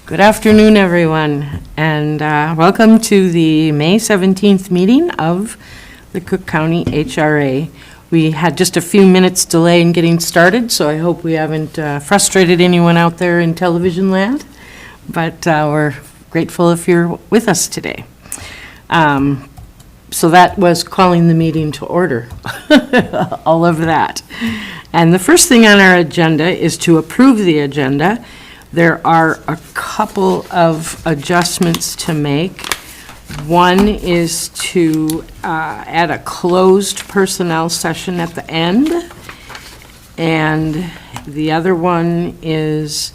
Good afternoon, everyone, and welcome to the May 17th meeting of the Cook County HRA. We had just a few minutes delay in getting started, so I hope we haven't frustrated anyone out there in television land, but we're grateful if you're with us today. So that was calling the meeting to order, all of that. And the first thing on our agenda is to approve the agenda. There are a couple of adjustments to make. One is to add a closed personnel session at the end. And the other one is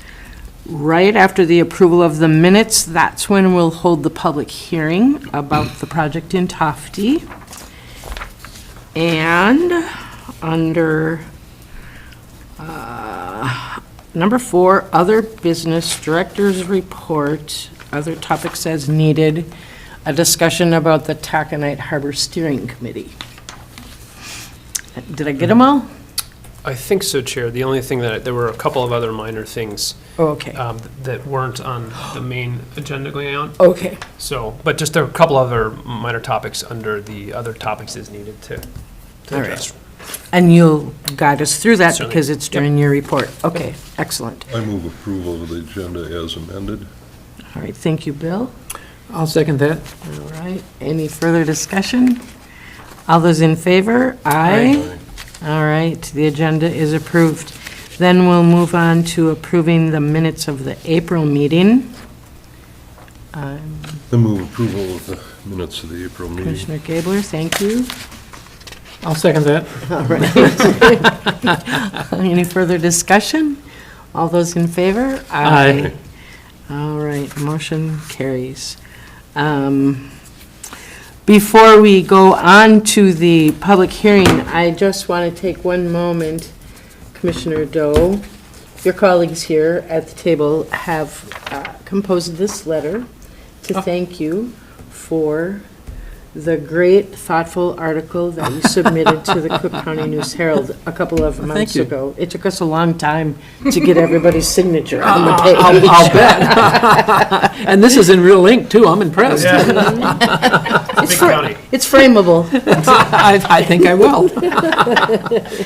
right after the approval of the minutes. That's when we'll hold the public hearing about the project in Tofty. And under number 4, other business director's report, other topics as needed, a discussion about the Taconite Harbor Steering Committee. Did I get them all? I think so, Chair. The only thing that, there were a couple of other minor things Oh, okay. that weren't on the main agenda going on. Okay. So, but just a couple other minor topics under the other topics is needed to All right. address. And you'll guide us through that Certainly. because it's during your report. Okay, excellent. I move approval of the agenda as amended. All right, thank you, Bill. I'll second that. All right, any further discussion? All those in favor? Aye. All right, the agenda is approved. Then we'll move on to approving the minutes of the April meeting. I move approval of the minutes of the April meeting. Commissioner Gabler, thank you. I'll second that. All right. Any further discussion? All those in favor? Aye. All right, motion carries. Before we go on to the public hearing, I just want to take one moment, Commissioner Doe. Your colleagues here at the table have composed this letter to thank you for the great, thoughtful article that you submitted to the Cook County News Herald a couple of months you. ago. It took us a long time to get everybody's signature on the page. I'll bet. And this is in real ink, too. I'm impressed. It's, Big county. it's frameable. I think I will.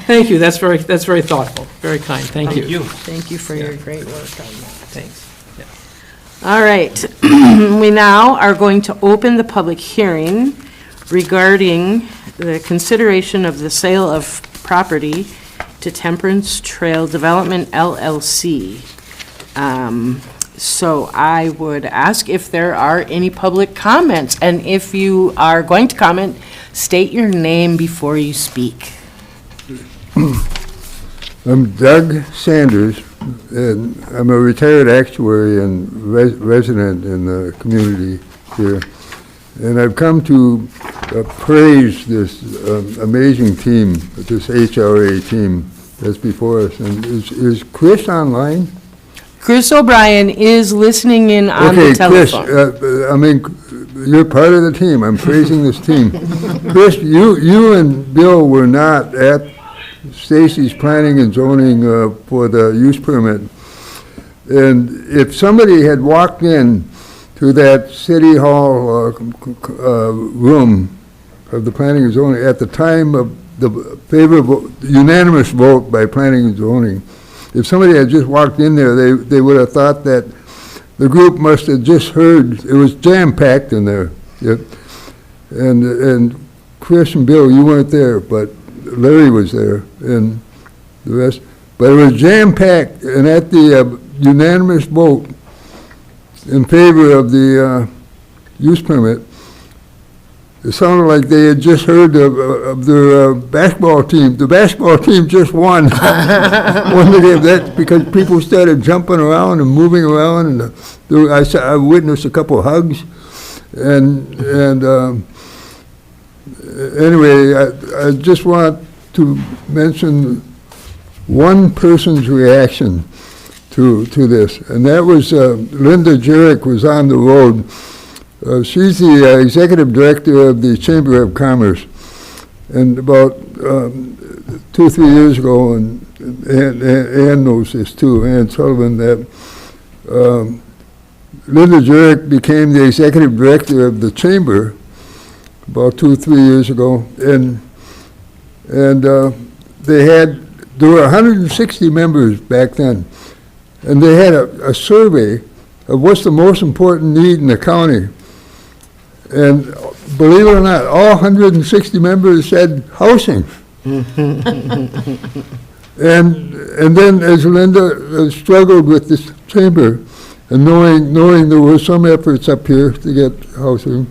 Thank you. That's very thoughtful. Very kind. Thank you. Thank you for your great work on that. Thanks. All right, we now are going to open the public hearing regarding the consideration of the sale of property to Temperance Trail Development LLC. So I would ask if there are any public comments, and if you are going to comment, state your name before you speak. I'm Doug Sanders, and I'm a retired actuary and resident in the community here. And I've come to praise this amazing team, this HRA team that's before us. And is Chris online? Chris O'Brien is listening in on the telephone. Chris, I mean, you're part of the team. I'm praising this team. Chris, you and Bill were not at Stacy's planning and zoning for the use permit. And if somebody had walked in to that city hall room of the planning and zoning at the time of the favorable, unanimous vote by planning and zoning, if somebody had just walked in there, they would have thought that the group must have just heard, it was jam-packed in there. Yep. And Chris and Bill, you weren't there, but Larry was there, and the rest. But it was jam-packed, and at the unanimous vote in favor of the use permit, it sounded like they had just heard of their basketball team. The basketball team just won. Won the game. That's because people started jumping around and moving around, and I witnessed a couple of hugs, and anyway, I just want to mention one person's reaction to this, and that was Linda Jurek was on the road. She's the executive director of the Chamber of Commerce, and about 2 or 3 years ago, and Ann knows this too, Ann Sullivan, that Linda Jurek became the executive director of the chamber about 2 or 3 years ago, and there were 160 members back then, and they had a survey of what's the most important need in the county. And believe it or not, all 160 members said housing. And then as Linda struggled with this chamber, and knowing there were some efforts up here to get housing,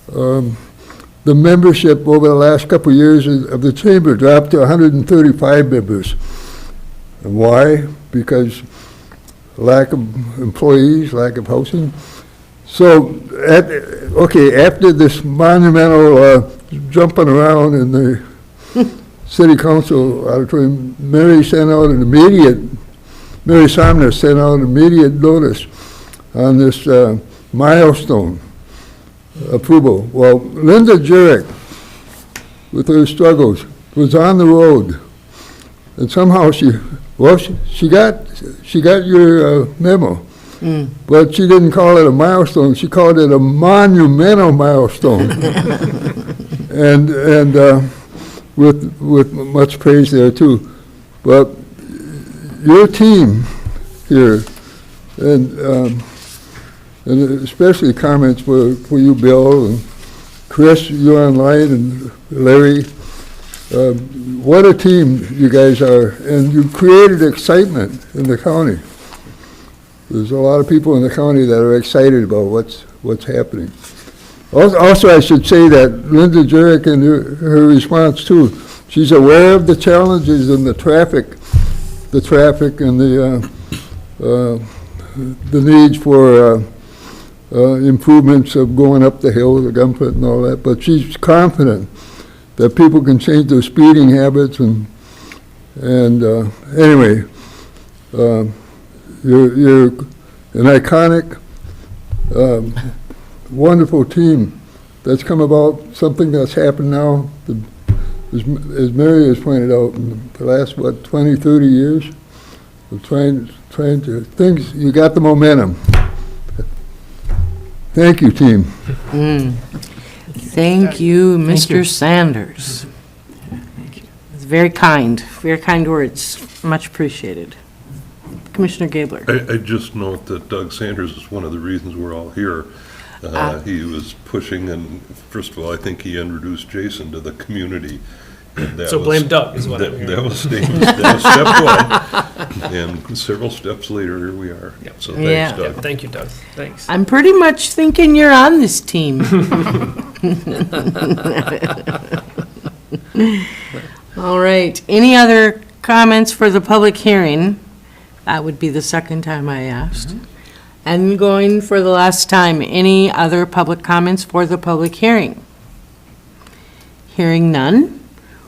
the membership over the last couple of years of the chamber dropped to 135 members. And why? Because lack of employees, lack of housing. So, after this monumental jumping around in the city council auditorium, Mary Somner sent out an immediate notice on this milestone approval. Well, Linda Jurek, with her struggles, was on the road, and somehow she got your memo. But she didn't call it a milestone. She called it a monumental milestone, and with much praise there too. But your team here, and especially comments for you, Bill, and Chris, you online, and Larry. What a team you guys are, and you created excitement in the county. There's a lot of people in the county that are excited about what's happening. Also, I should say that Linda Jurek, in her response too, she's aware of the challenges and the traffic and the needs for improvements of going up the hill, the Gunput and all that. But she's confident that people can change their speeding habits and anyway. You're an iconic, wonderful team that's come about, something that's happened now, as Mary has pointed out, in the last, 20, 30 years of trying to, things, you got the momentum. Thank you, team. Thank you, Mr. Sanders. It's very kind words, much appreciated. Commissioner Gabler. I just note that Doug Sanders is one of the reasons we're all here. He was pushing, and first of all, I think he introduced Jason to the community. So blame Doug is what I'm hearing. That was step one, and several steps later, here we are. Yep. So Yeah. thanks, Doug. Yeah, thank you, Doug. Thanks. I'm pretty much thinking you're on this team. All right, any other comments for the public hearing? That would be the second time I asked. And going for the last time, any other public comments for the public hearing? Hearing none,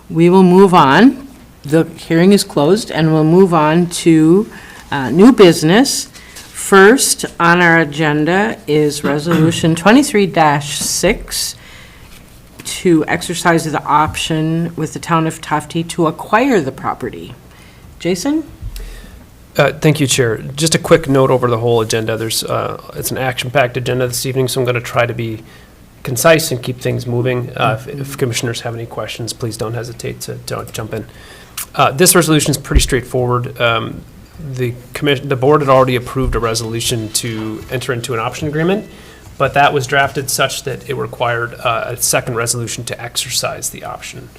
we will move on. The hearing is closed, and we'll move on to new business. First on our agenda is Resolution 23-6 to exercise the option with the town of Tufti to acquire the property. Jason? Thank you, Chair. Just a quick note over the whole agenda. It's an action-packed agenda this evening, so I'm going to try to be concise and keep things moving. If commissioners have any questions, please don't hesitate to jump in. This resolution is pretty straightforward. The board had already approved a resolution to enter into an option agreement, but that was drafted such that it required a second resolution to exercise the option.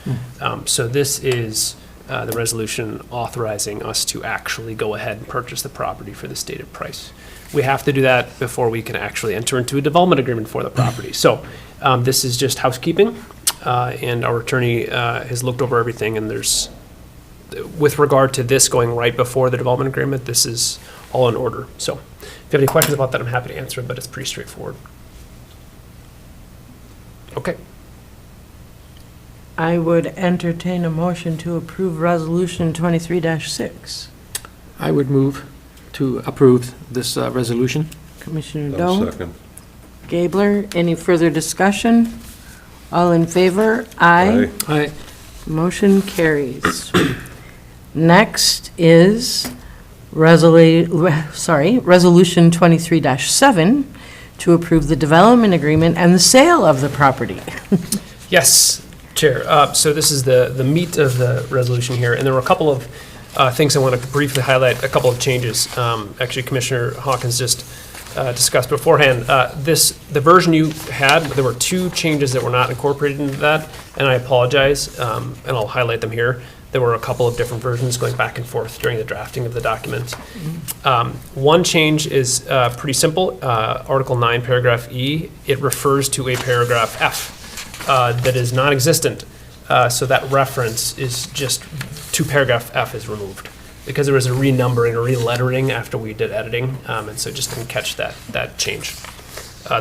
So this is the resolution authorizing us to actually go ahead and purchase the property for the stated price. We have to do that before we can actually enter into a development agreement for the property. So this is just housekeeping, and our attorney has looked over everything, and with regard to this going right before the development agreement, this is all in order. So if you have any questions about that, I'm happy to answer them, but it's pretty straightforward. Okay. I would entertain a motion to approve Resolution 23-6. I would move to approve this resolution. Commissioner I'll Doe? second. Gabler, any further discussion? All in favor? Aye. Aye. Motion carries. Next is Resolution 23-7 to approve the development agreement and the sale of the property. Yes, Chair. So this is the meat of the resolution here, and there were a couple of things I want to briefly highlight, a couple of changes. Actually, Commissioner Hawkins just discussed beforehand. The version you had, there were two changes that were not incorporated into that, and I apologize, and I'll highlight them here. There were a couple of different versions going back and forth during the drafting of the document. One change is pretty simple. Article 9, paragraph E, it refers to a paragraph F that is non-existent. So that reference is just to paragraph F is removed because there was a renumbering or relettering after we did editing, and so just didn't catch that change.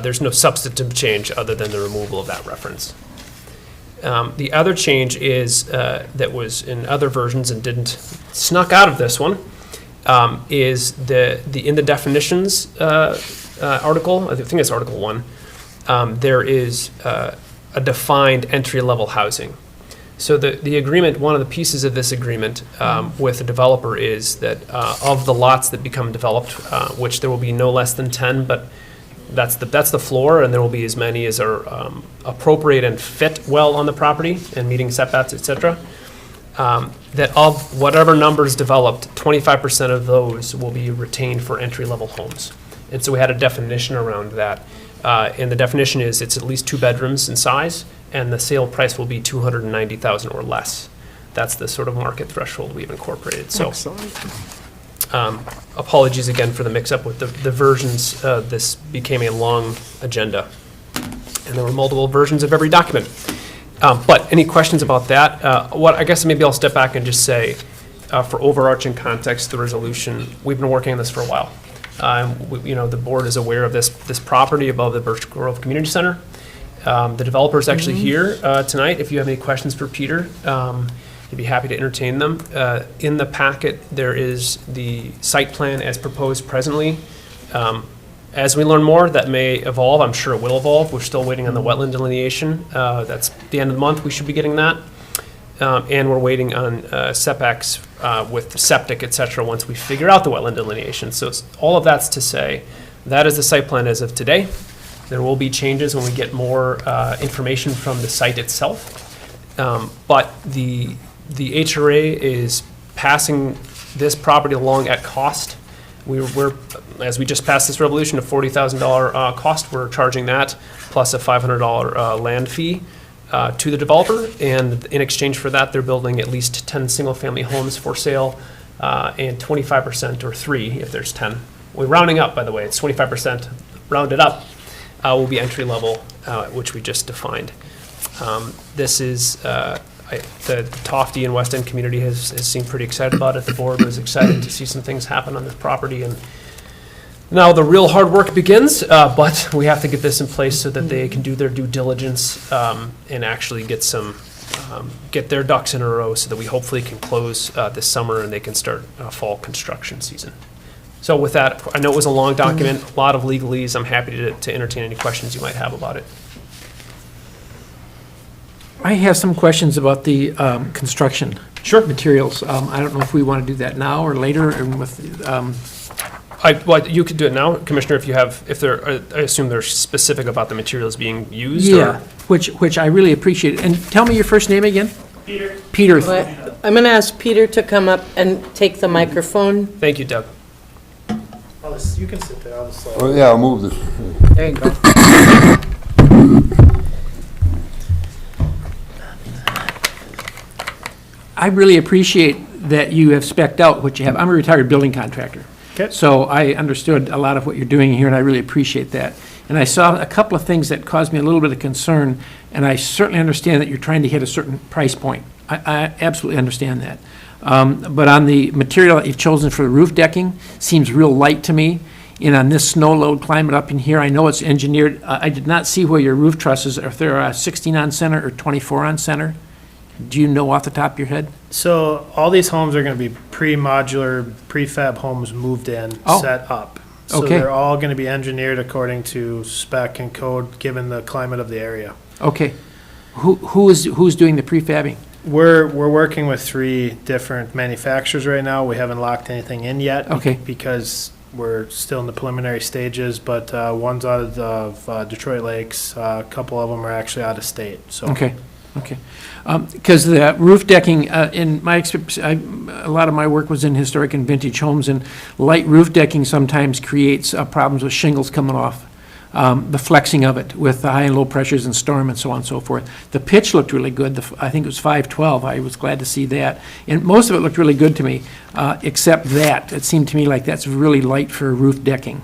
There's no substantive change other than the removal of that reference. The other change is that was in other versions and didn't snuck out of this one is in the definitions article. I think it's Article 1. There is a defined entry-level housing. So the agreement, one of the pieces of this agreement with the developer is that of the lots that become developed, which there will be no less than 10, but that's the floor, and there will be as many as are appropriate and fit well on the property and meeting setbacks, et cetera. That of whatever numbers developed, 25% of those will be retained for entry-level homes. And so we had a definition around that. And the definition is it's at least 2 bedrooms in size, and the sale price will be $290,000 or less. That's the sort of market threshold we've incorporated. So, apologies again for the mix-up with the versions. This became a long agenda, and there were multiple versions of every document. But any questions about that? I guess maybe I'll step back and just say, for overarching context, the resolution, we've been working on this for a while. The board is aware of this property above the Birch Grove Community Center. The developer is actually here tonight. If you have any questions for Peter, you'd be happy to entertain them. In the packet, there is the site plan as proposed presently. As we learn more, that may evolve. I'm sure it will evolve. We're still waiting on the wetland delineation. That's the end of the month. We should be getting that. And we're waiting on setbacks with septic, et cetera, once we figure out the wetland delineation. So all of that's to say that is the site plan as of today. There will be changes when we get more information from the site itself. But the HRA is passing this property along at cost. We're as we just passed this resolution, a $40,000 cost. We're charging that plus a $500 land fee to the developer. And in exchange for that, they're building at least 10 single-family homes for sale and 25% or 3 if there's 10. We're rounding up, by the way. It's 25% rounded up. Will be entry level, which we just defined. This is the Tofty and West End community has seemed pretty excited about it. The board was excited to see some things happen on this property, and now the real hard work begins. But we have to get this in place so that they can do their due diligence and actually get their ducks in a row, so that we hopefully can close this summer and they can start fall construction season. So with that, I know it was a long document, a lot of legalese. I'm happy to entertain any questions you might have about it. I have some questions about the construction materials. I don't know if we want to do that now or later, and with you could do it now, Commissioner, if I assume they're specific about the materials being used. Yeah, which I really appreciate. And tell me your first name again. Peter. But I'm going to ask Peter to come up and take the microphone. Thank you, Doug. You can sit there. I'll just slide. Oh, yeah, I'll move this. There you go. I really appreciate that you have spec'd out what you have. I'm a retired building contractor. Okay. So I understood a lot of what you're doing here, and I really appreciate that. And I saw a couple of things that caused me a little bit of concern, and I certainly understand that you're trying to hit a certain price point. I absolutely understand that. But on the material that you've chosen for the roof decking, seems real light to me. And on this snow load climate up in here, I know it's engineered. I did not see where your roof trusses, if they're 16 on center or 24 on center. Do you know off the top of your head? So all these homes are going to be pre-modular, prefab homes moved in, set up. So Okay. they're all going to be engineered according to spec and code, given the climate of the area. Okay. Who's doing the prefabbing? We're working with 3 different manufacturers right now. We haven't locked anything in yet. Okay. Because we're still in the preliminary stages, but one's out of Detroit Lakes. A couple of them are actually out of state, so. Okay, okay. Because the roof decking, in my experience, a lot of my work was in historic and vintage homes, and light roof decking sometimes creates problems with shingles coming off. The flexing of it with the high and low pressures and storm and so on and so forth. The pitch looked really good. I think it was 512. I was glad to see that. And most of it looked really good to me, except that. It seemed to me like that's really light for roof decking.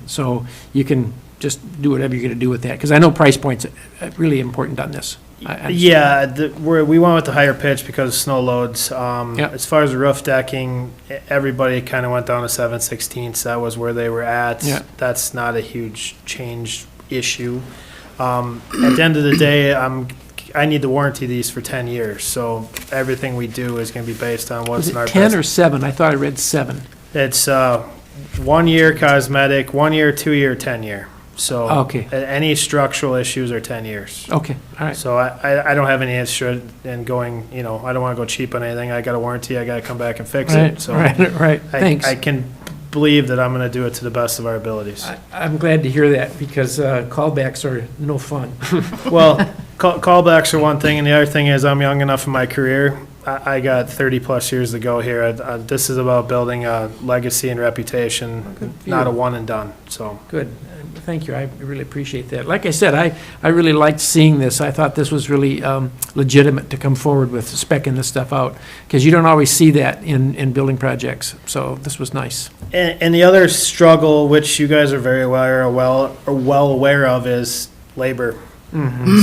So you can just do whatever you're going to do with that. Because I know price points are really important on this. Yeah, we went with the higher pitch because of snow loads. Yep. As far as the roof decking, everybody kind of went down to 7/16. That was where they were at. Yeah. That's not a huge change issue. At the end of the day, I need to warranty these for 10 years. So everything we do is going to be based on what's Was in our it 10 best. or 7? I thought I read 7. It's 1 year cosmetic, 1 year, 2 year, 10 year. So Okay. any structural issues are 10 years. Okay, all right. So I don't have any issue in going, I don't want to go cheap on anything. I got a warranty, I got to come back and fix Right, it. So right. Thanks. I can believe that I'm going to do it to the best of our abilities. I'm glad to hear that, because callbacks are no fun. Well, callbacks are one thing, and the other thing is I'm young enough in my career. I got 30-plus years to go here. This is about building a legacy and reputation, Good for not you. a one and done, so. Good. Thank you. I really appreciate that. Like I said, I really liked seeing this. I thought this was really legitimate to come forward with specking this stuff out, because you don't always see that in building projects. So this was nice. And the other struggle, which you guys are very well aware of, is labor.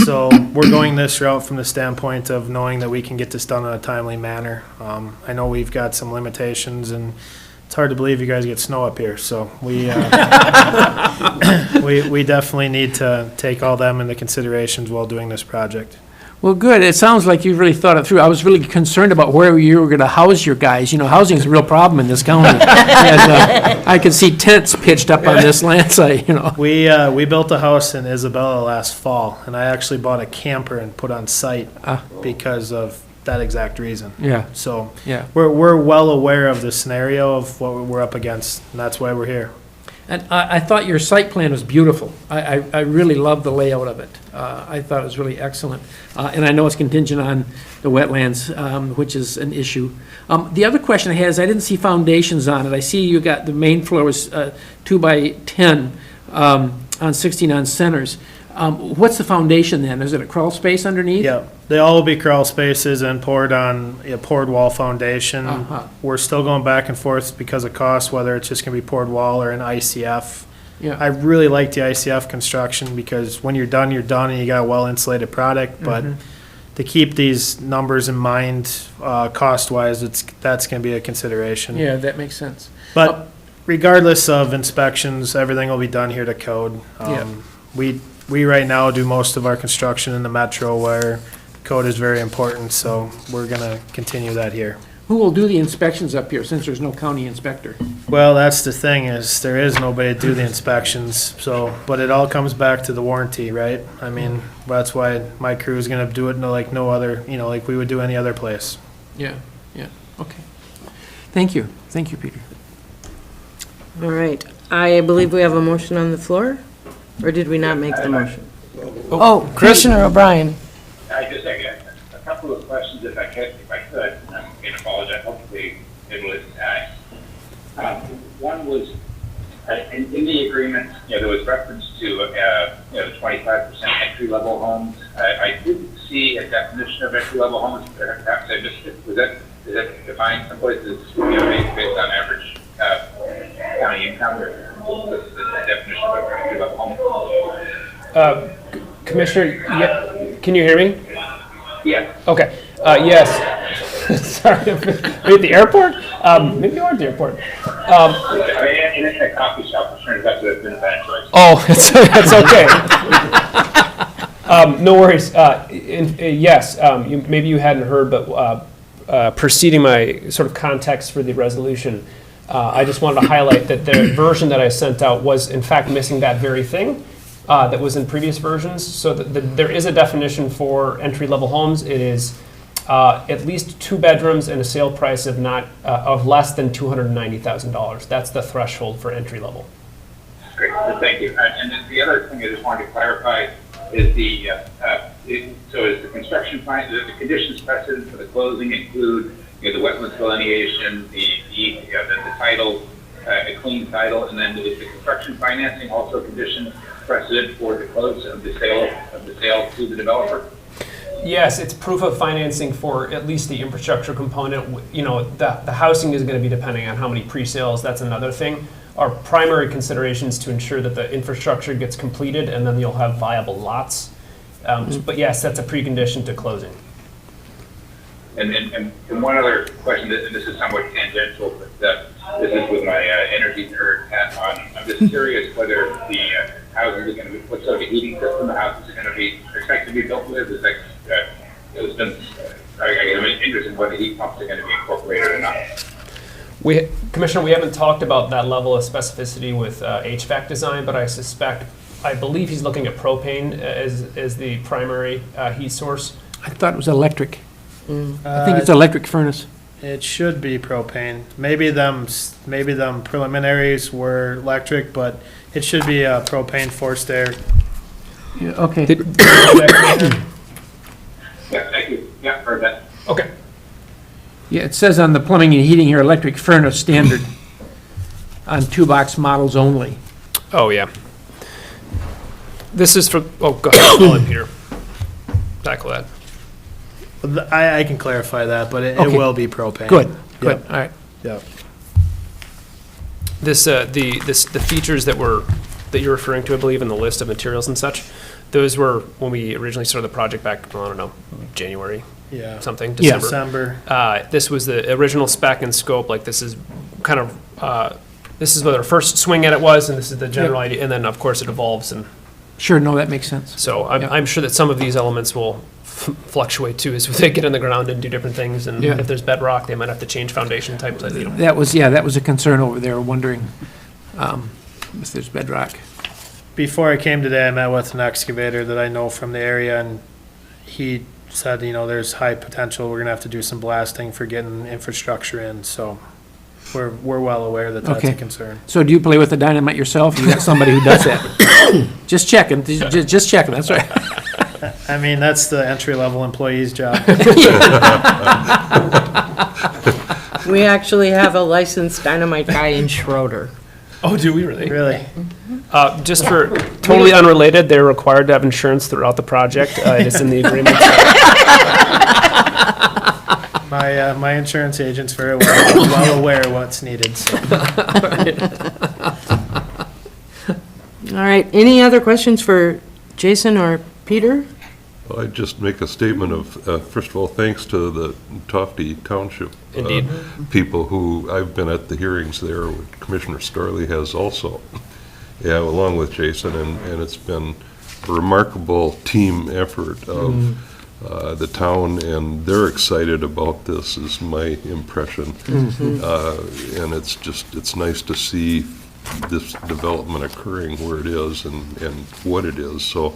So we're going this route from the standpoint of knowing that we can get this done in a timely manner. I know we've got some limitations, and it's hard to believe you guys get snow up here, so we we definitely need to take all them into considerations while doing this project. Well, good. It sounds like you've really thought it through. I was really concerned about where you were going to house your guys. Housing is a real problem in this county. And, I could see tents pitched up on this land site, We built a house in Isabella last fall, and I actually bought a camper and put on site because of that exact reason. Yeah, So yeah. we're well aware of the scenario of what we're up against, and that's why we're here. And I thought your site plan was beautiful. I really loved the layout of it. I thought it was really excellent. And I know it's contingent on the wetlands, which is an issue. The other question I had is I didn't see foundations on it. I see you got the main floor was 2 by 10 on 16 on centers. What's the foundation then? Is it a crawl space underneath? Yeah, they all will be crawl spaces and poured on a poured wall foundation. We're still going back and forth because of cost, whether it's just gonna be poured wall or an ICF. Yeah. I really like the ICF construction because when you're done, and you got a well insulated product, but to keep these numbers in mind, cost-wise, that's gonna be a consideration. Yeah, that makes sense. But regardless of inspections, everything will be done here to code. Yeah. We right now do most of our construction in the metro where code is very important, so we're gonna continue that here. Who will do the inspections up here since there's no county inspector? Well, that's the thing, is there is nobody to do the inspections, so, but it all comes back to the warranty, right? I mean, that's why my crew is gonna do it like no other, like we would do any other place. Yeah, okay. Thank you, Peter. All right. I believe we have a motion on the floor, or did we not make the motion? Oh, Commissioner O'Brien. I just got a couple of questions if I could. I'm going to apologize. Hopefully it was asked. One was, in the agreement, there was reference to, the 25% entry-level homes. I didn't see a definition of entry-level homes. Perhaps I missed it. Is that defined someplace as, based on average county income, or what's the definition of entry-level home? Commissioner, can you hear me? Yeah. Okay, yes. Sorry, are you at the airport? Maybe you are at the airport. In a coffee shop, I'm sure that's been a bad choice. Oh, it's okay. No worries. Yes, maybe you hadn't heard, but preceding my sort of context for the resolution, I just wanted to highlight that the version that I sent out was in fact missing that very thing that was in previous versions. So there is a definition for entry-level homes. It is At least 2 bedrooms and a sale price of less than $290,000. That's the threshold for entry level. Great, thank you. And then the other thing I just wanted to clarify is is the construction plan, the conditions precedent for the closing include, the wetlands delineation, the title, a clean title, and then is the construction financing also condition precedent for the close of the sale to the developer? Yes, it's proof of financing for at least the infrastructure component. The housing is going to be depending on how many pre-sales. That's another thing. Our primary consideration is to ensure that the infrastructure gets completed, and then you'll have viable lots. But yes, that's a precondition to closing. And one other question, and this is somewhat tangential, but this is with my energy nerd hat on. I'm just curious whether the houses are going to be, what sort of heating system the houses are going to be expected to be built with. Is that, I'm interested in whether heat pumps are going to be incorporated or not. Commissioner, we haven't talked about that level of specificity with HVAC design, but I believe he's looking at propane as the primary heat source. I thought it was electric. I think it's electric furnace. It should be propane. Maybe them preliminaries were electric, but it should be propane forced air. Yeah, okay. Yeah, thank you. Yeah, heard that. Okay. Yeah, it says on the plumbing and heating here, electric furnace standard on 2-box models only. Oh, yeah. This is for, go ahead, I'll let Peter tackle that. I can clarify that, but it Okay. will be propane. Good, good, Yep. all right. Yep. The features that you're referring to, I believe, in the list of materials and such, those were when we originally started the project back, I don't know, January, Yeah. something, Yeah. December. December. This was the original spec and scope, like this is kind of, this is what our first swing at it was, and this is the general idea, and then, of course, it evolves, and Sure, no, that makes sense. so Yeah. I'm sure that some of these elements will fluctuate too, as they get in the ground and do different things, and Yeah. if there's bedrock, they might have to change foundation types, That was a concern over there, wondering if there's bedrock. Before I came today, I met with an excavator that I know from the area, and he said, there's high potential. We're gonna have to do some blasting for getting infrastructure in, so we're well aware that that's Okay. a concern. So do you play with the dynamite yourself? You got somebody who does that? Just checking, just checking, that's right. I mean, that's the entry-level employee's job. We actually have a licensed dynamite guy in Schroeder. Oh, do we really? Really. Just for totally unrelated, they're required to have insurance throughout the project. It is in the agreement. My insurance agent's very well aware what's needed, so. All right, any other questions for Jason or Peter? Well, I'd just make a statement of, first of all, thanks to the Tofty Township Indeed. people who, I've been at the hearings there, which Commissioner Starley has also, yeah, along with Jason, and it's been a remarkable team effort of the town, and they're excited about this, is my impression. And it's nice to see this development occurring where it is and what it is. So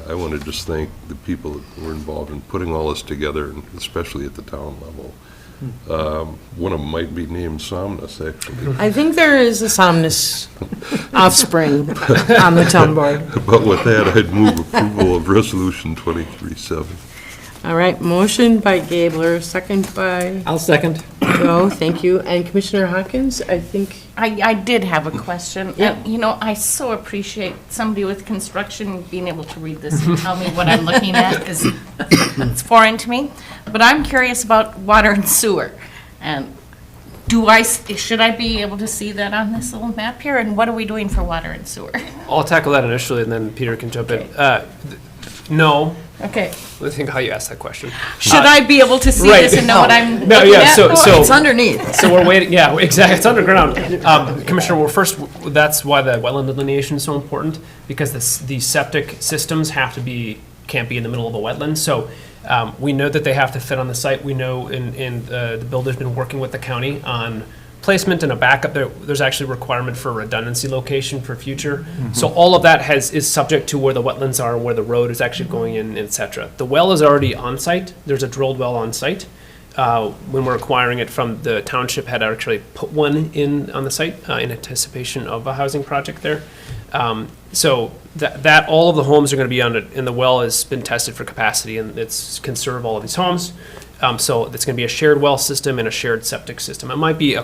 I want to just thank the people that were involved in putting all this together, and especially at the town level. One of them might be named Somnus, actually. I think there is a Somnus offspring on the town board. But with that, I'd move approval of Resolution 23-7. All right, motion by Gabler, second by I'll second. Joe, thank you. And Commissioner Hawkins, I think, I did have a question. Yeah. I so appreciate somebody with construction being able to read this and tell me what I'm looking at, because it's foreign to me. But I'm curious about water and sewer. And should I be able to see that on this little map here? And what are we doing for water and sewer? I'll tackle that initially, and then Peter can jump in. No, Okay. I think how you asked that question. Should I be able to see right. this and know what I'm No, looking yeah, at? so it's underneath. So we're waiting, yeah, exactly, it's underground. Commissioner, that's why the wetland delineation is so important, because the septic systems can't be in the middle of a wetland. So we know that they have to fit on the site. We know, and the builder's been working with the county on placement and a backup, there's actually a requirement for a redundancy location for future. So all of that is subject to where the wetlands are and where the road is actually going in, et cetera. The well is already on site. There's a drilled well on site. When we're acquiring it from the township, had actually put one in on the site in anticipation of a housing project there. So that all of the homes are going to be on it, and the well has been tested for capacity, and it's can serve all of these homes. So it's going to be a shared well system and a shared septic system. It might be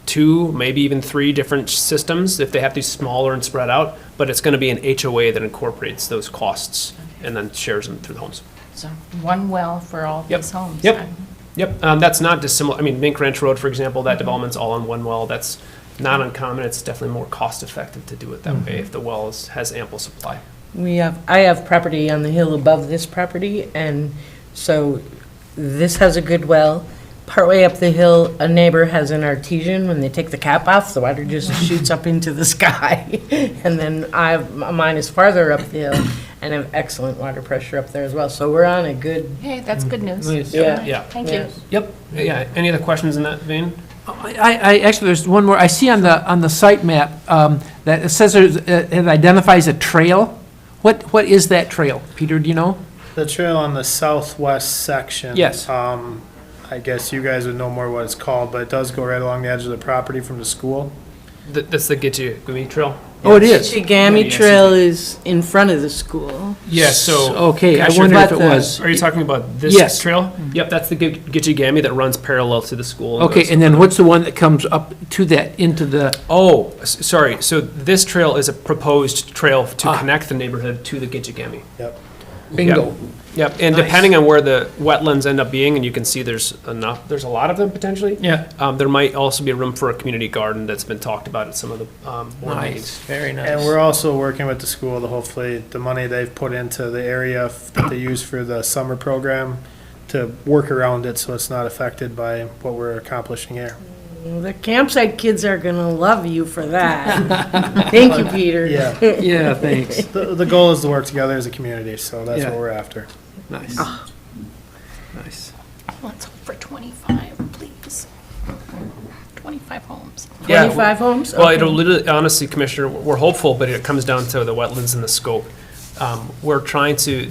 2, maybe even 3 different systems if they have to be smaller and spread out, but it's going to be an HOA that incorporates those costs and then shares them through the homes. So one well for all Yep. these homes. Yep. Yep, that's not dissimilar. I mean, Mink Ranch Road, for example, that development's all on one well. That's not uncommon. It's definitely more cost-effective to do it that way if the well has ample supply. I have property on the hill above this property, and so this has a good well. Partway up the hill, a neighbor has an artesian. When they take the cap off, the water just shoots up into the sky. And then mine is farther up the hill, and have excellent water pressure up there as well. So we're on a good, Hey, that's good news. Nice. yeah. Yeah. Thank you. Yep, yeah. Any other questions in that vein? I actually, there's one more. I see on the site map that it says it identifies a trail. What is that trail? Peter, do you know? The trail on the southwest section. Yes. I guess you guys would know more what it's called, but it does go right along the edge of the property from the school. That's the Gitche Trail? Oh, it is? Shigami Trail is in front of the school. Yeah, so. Okay, I Commissioner, wondered if it But the- was. Are you talking about this Yes. trail? Yep, that's the Gitche that runs parallel to the school. Okay, goes- and then what's the one that comes up to that, into the, Oh, sorry. So this trail is a proposed trail to Ah. connect the neighborhood to the Gitche. Yep. bingo? Yep, and Nice. depending on where the wetlands end up being, and you can see there's a lot of them potentially. Yeah. There might also be room for a community garden that's been talked about at some of the board meetings. Nice, very nice. And we're also working with the school to hopefully, the money they've put into the area that they use for the summer program, to work around it so it's not affected by what we're accomplishing here. The campsite kids are gonna love you for that. Thank you, Peter. Yeah. Yeah, thanks. The goal is to work together as a community, so that's Yeah. what we're after. Nice. Nice. Let's hope for 25, please. 25 homes. Yeah. 25 homes? Well, Okay. it'll literally, honestly, Commissioner, we're hopeful, but it comes down to the wetlands and the scope. We're trying to,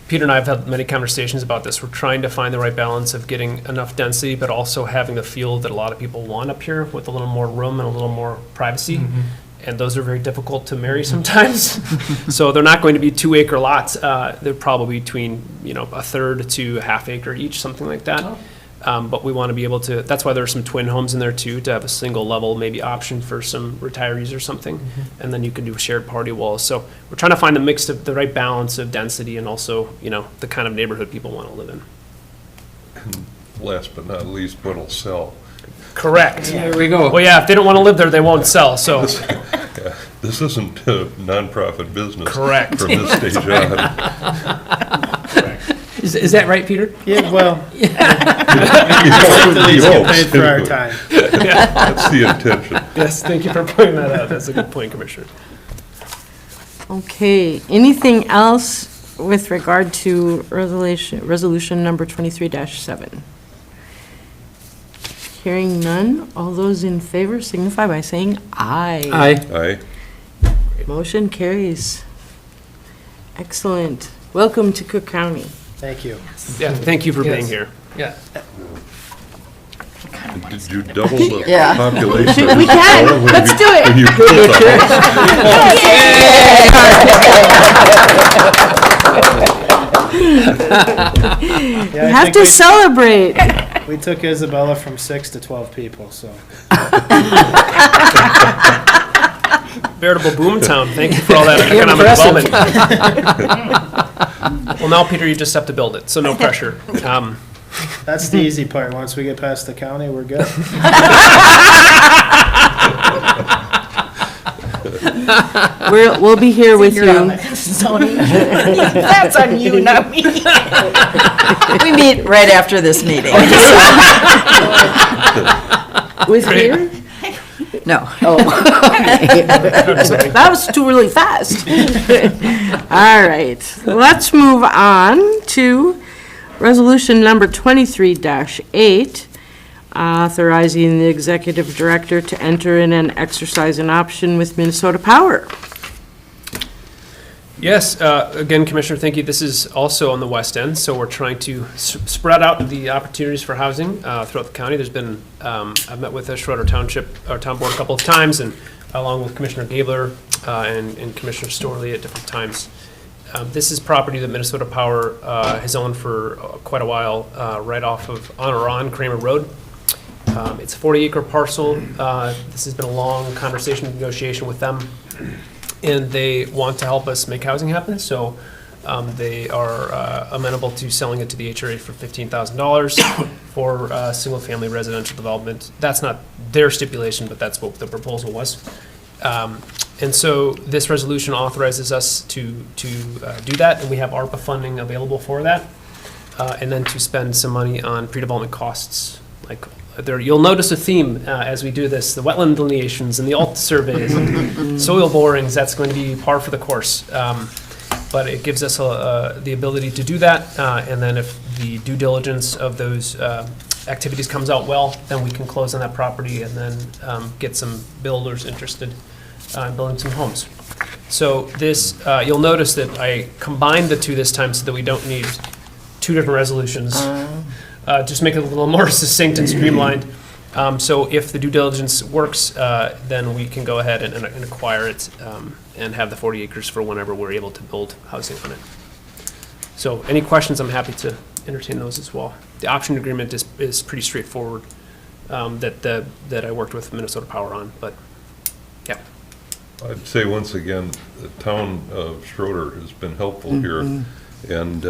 Peter and I have had many conversations about this. We're trying to find the right balance of getting enough density, but also having the feel that a lot of people want up here with a little more room and a little more privacy. And those are very difficult to marry sometimes. So they're not going to be 2-acre lots. They're probably between, a third to a half acre each, something like that. But we want to be able to, that's why there's some twin homes in there too, to have a single level maybe option for some retirees or something. And then you can do shared party walls. So we're trying to find the right balance of density and also, the kind of neighborhood people want to live in. Last but not least, what'll sell. Correct. There we go. Well, yeah, if they don't want to live there, they won't sell, so. This isn't a nonprofit business. Correct. From this stage on. Is that right, Peter? Yeah, well, You at least hope, get paid for our anyway. time. That's the intention. Yes, thank you for pointing that out. That's a good point, Commissioner. Okay, anything else with regard to resolution number 23-7? Hearing none, all those in favor signify by saying aye. Aye. Aye. Motion carries. Excellent. Welcome to Cook County. Thank you. Yeah, thank you for being Yes. here. Yeah. Did you double the Yeah. population? We can. Let's do it. When you put Yeah, You I have think to celebrate. we took Isabella from 6 to 12 people, so. Veritable boomtown. Thank you for all that economic development. Well, now, Peter, you just have to build it, so no pressure. That's the easy part. Once we get past the county, we're good. We'll be here with You're on you. it, Tony. That's on you, not me. We meet right after this meeting. With here? No. That was too really fast. All right, let's move on to resolution number 23-8. authorizing the executive director to enter in and exercise an option with Minnesota Power. Yes, again, Commissioner, thank you. This is also on the west end, so we're trying to spread out the opportunities for housing throughout the county. There's been, I've met with the Schroeder Township, our town board a couple of times, and along with Commissioner Gabler and Commissioner Storley at different times. This is property that Minnesota Power has owned for quite a while, right off of, on Kramer Road. It's a 40-acre parcel. This has been a long conversation, negotiation with them. And they want to help us make housing happen, so they are amenable to selling it to the HRA for $15,000 for single-family residential development. That's not their stipulation, but that's what the proposal was. And so this resolution authorizes us to do that, and we have ARPA funding available for that, and then to spend some money on pre-development costs. Like there, you'll notice a theme as we do this: the wetland delineations and the alt surveys and soil borings. That's going to be par for the course. But it gives us the ability to do that, and then if the due diligence of those activities comes out well, then we can close on that property and then get some builders interested in building some homes. So this, you'll notice that I combined the two this time so that we don't need two different resolutions. Just make it a little more succinct and streamlined. So if the due diligence works, then we can go ahead and acquire it and have the 40 acres for whenever we're able to build housing on it. So any questions, I'm happy to entertain those as well. The option agreement is pretty straightforward that I worked with Minnesota Power on, but yeah. I'd say once again, the town of Schroeder has been helpful here and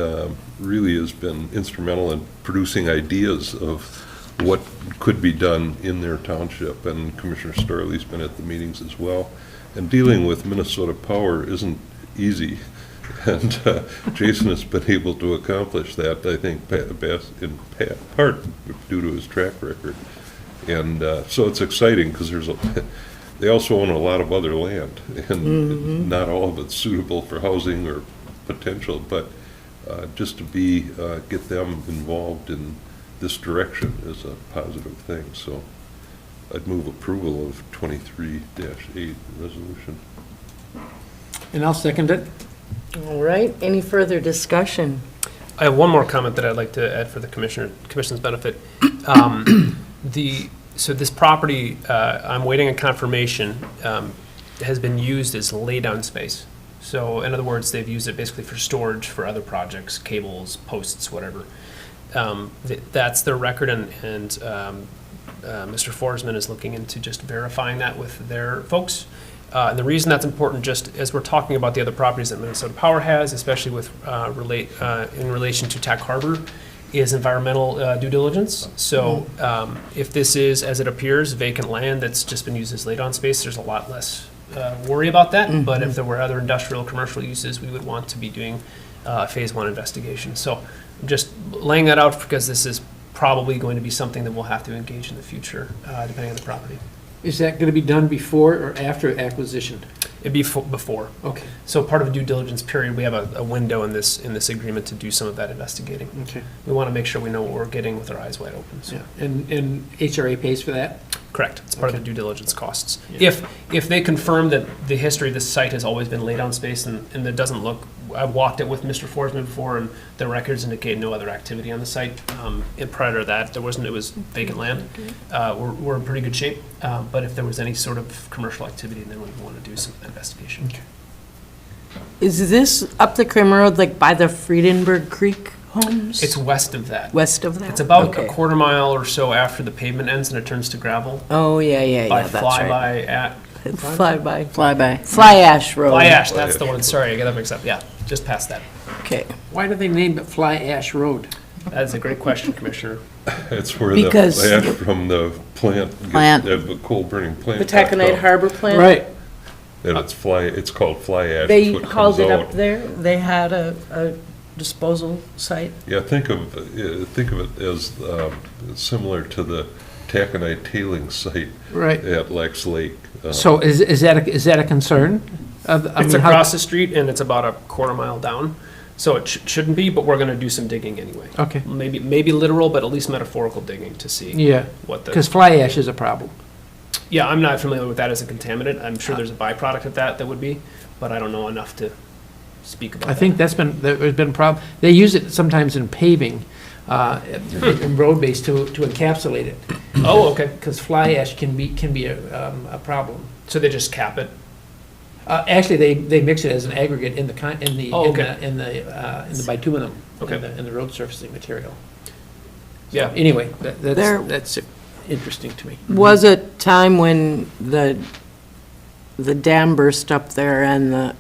really has been instrumental in producing ideas of what could be done in their township. And Commissioner Starley's been at the meetings as well. And dealing with Minnesota Power isn't easy. And Jason has been able to accomplish that, I think, in part due to his track record. And so it's exciting because they also own a lot of other land, and not all of it's suitable for housing or potential, but just to get them involved in this direction is a positive thing. So I'd move approval of 23-8 resolution. And I'll second it. All right, any further discussion? I have one more comment that I'd like to add for the commission's benefit. So this property, I'm waiting on confirmation, has been used as laydown space. So in other words, they've used it basically for storage for other projects, cables, posts, whatever. That's their record, and Mr. Forsman is looking into just verifying that with their folks. And the reason that's important, just as we're talking about the other properties that Minnesota Power has, especially with in relation to Tack Harbor, is environmental due diligence. So if this is, as it appears, vacant land that's just been used as laid-on space, there's a lot less worry about that. But if there were other industrial, commercial uses, we would want to be doing phase 1 investigation. So I'm just laying that out because this is probably going to be something that we'll have to engage in the future, depending on the property. Is that going to be done before or after acquisition? It'd be before. Okay. So part of a due diligence period, we have a window in this agreement to do some of that investigating. Okay. We want to make sure we know what we're getting with our eyes wide open. So. Yeah. And HRA pays for that? Correct. It's part of Okay. the due diligence costs. Yeah. If they confirm that the history of this site has always been laid on space and it doesn't look, I've walked it with Mr. Forsman before, and the records indicate no other activity on the site. And prior to that, it was vacant land. We're in pretty good shape. But if there was any sort of commercial activity, then we'd want to do some investigation. Okay. Is this up the Kramer Road, like by the Friedenberg Creek homes? It's west of that. West of that? It's about Okay. a quarter mile or so after the pavement ends and it turns to gravel. Oh, yeah, By that's right. Flyby Fly Ash Road. Fly Ash, that's the one. Sorry, I got that mixed up. Yeah, just past that. Okay. Why do they name it Fly Ash Road? That's a great question, Commissioner. It's where Because- the ash from the the coal burning plant. The Taconite gets Harbor plant? Right. And it's called fly ash. They It's what hauled comes it up out. there? They had a disposal site? Yeah, think of it as similar to the Taconite tailing site Right. at Lex Lake. So is that a concern? It's across the street and it's about a quarter mile down. So it shouldn't be, but we're going to do some digging anyway. Okay. Maybe literal, but at least metaphorical digging to see Yeah, what the. because fly ash is a problem. Yeah, I'm not familiar with that as a contaminant. I'm sure there's a byproduct of that would be, but I don't know enough to speak about I that. think there's been a problem. They use it sometimes in paving, in road base to encapsulate it. Oh, okay. Because fly ash can be a problem. So they just cap it. Actually, they mix it as an aggregate in the Oh, okay. in the bituminum, Okay. in the road surfacing material. Yeah. Anyway, There- that's interesting to me. Was a time when the dam burst up there and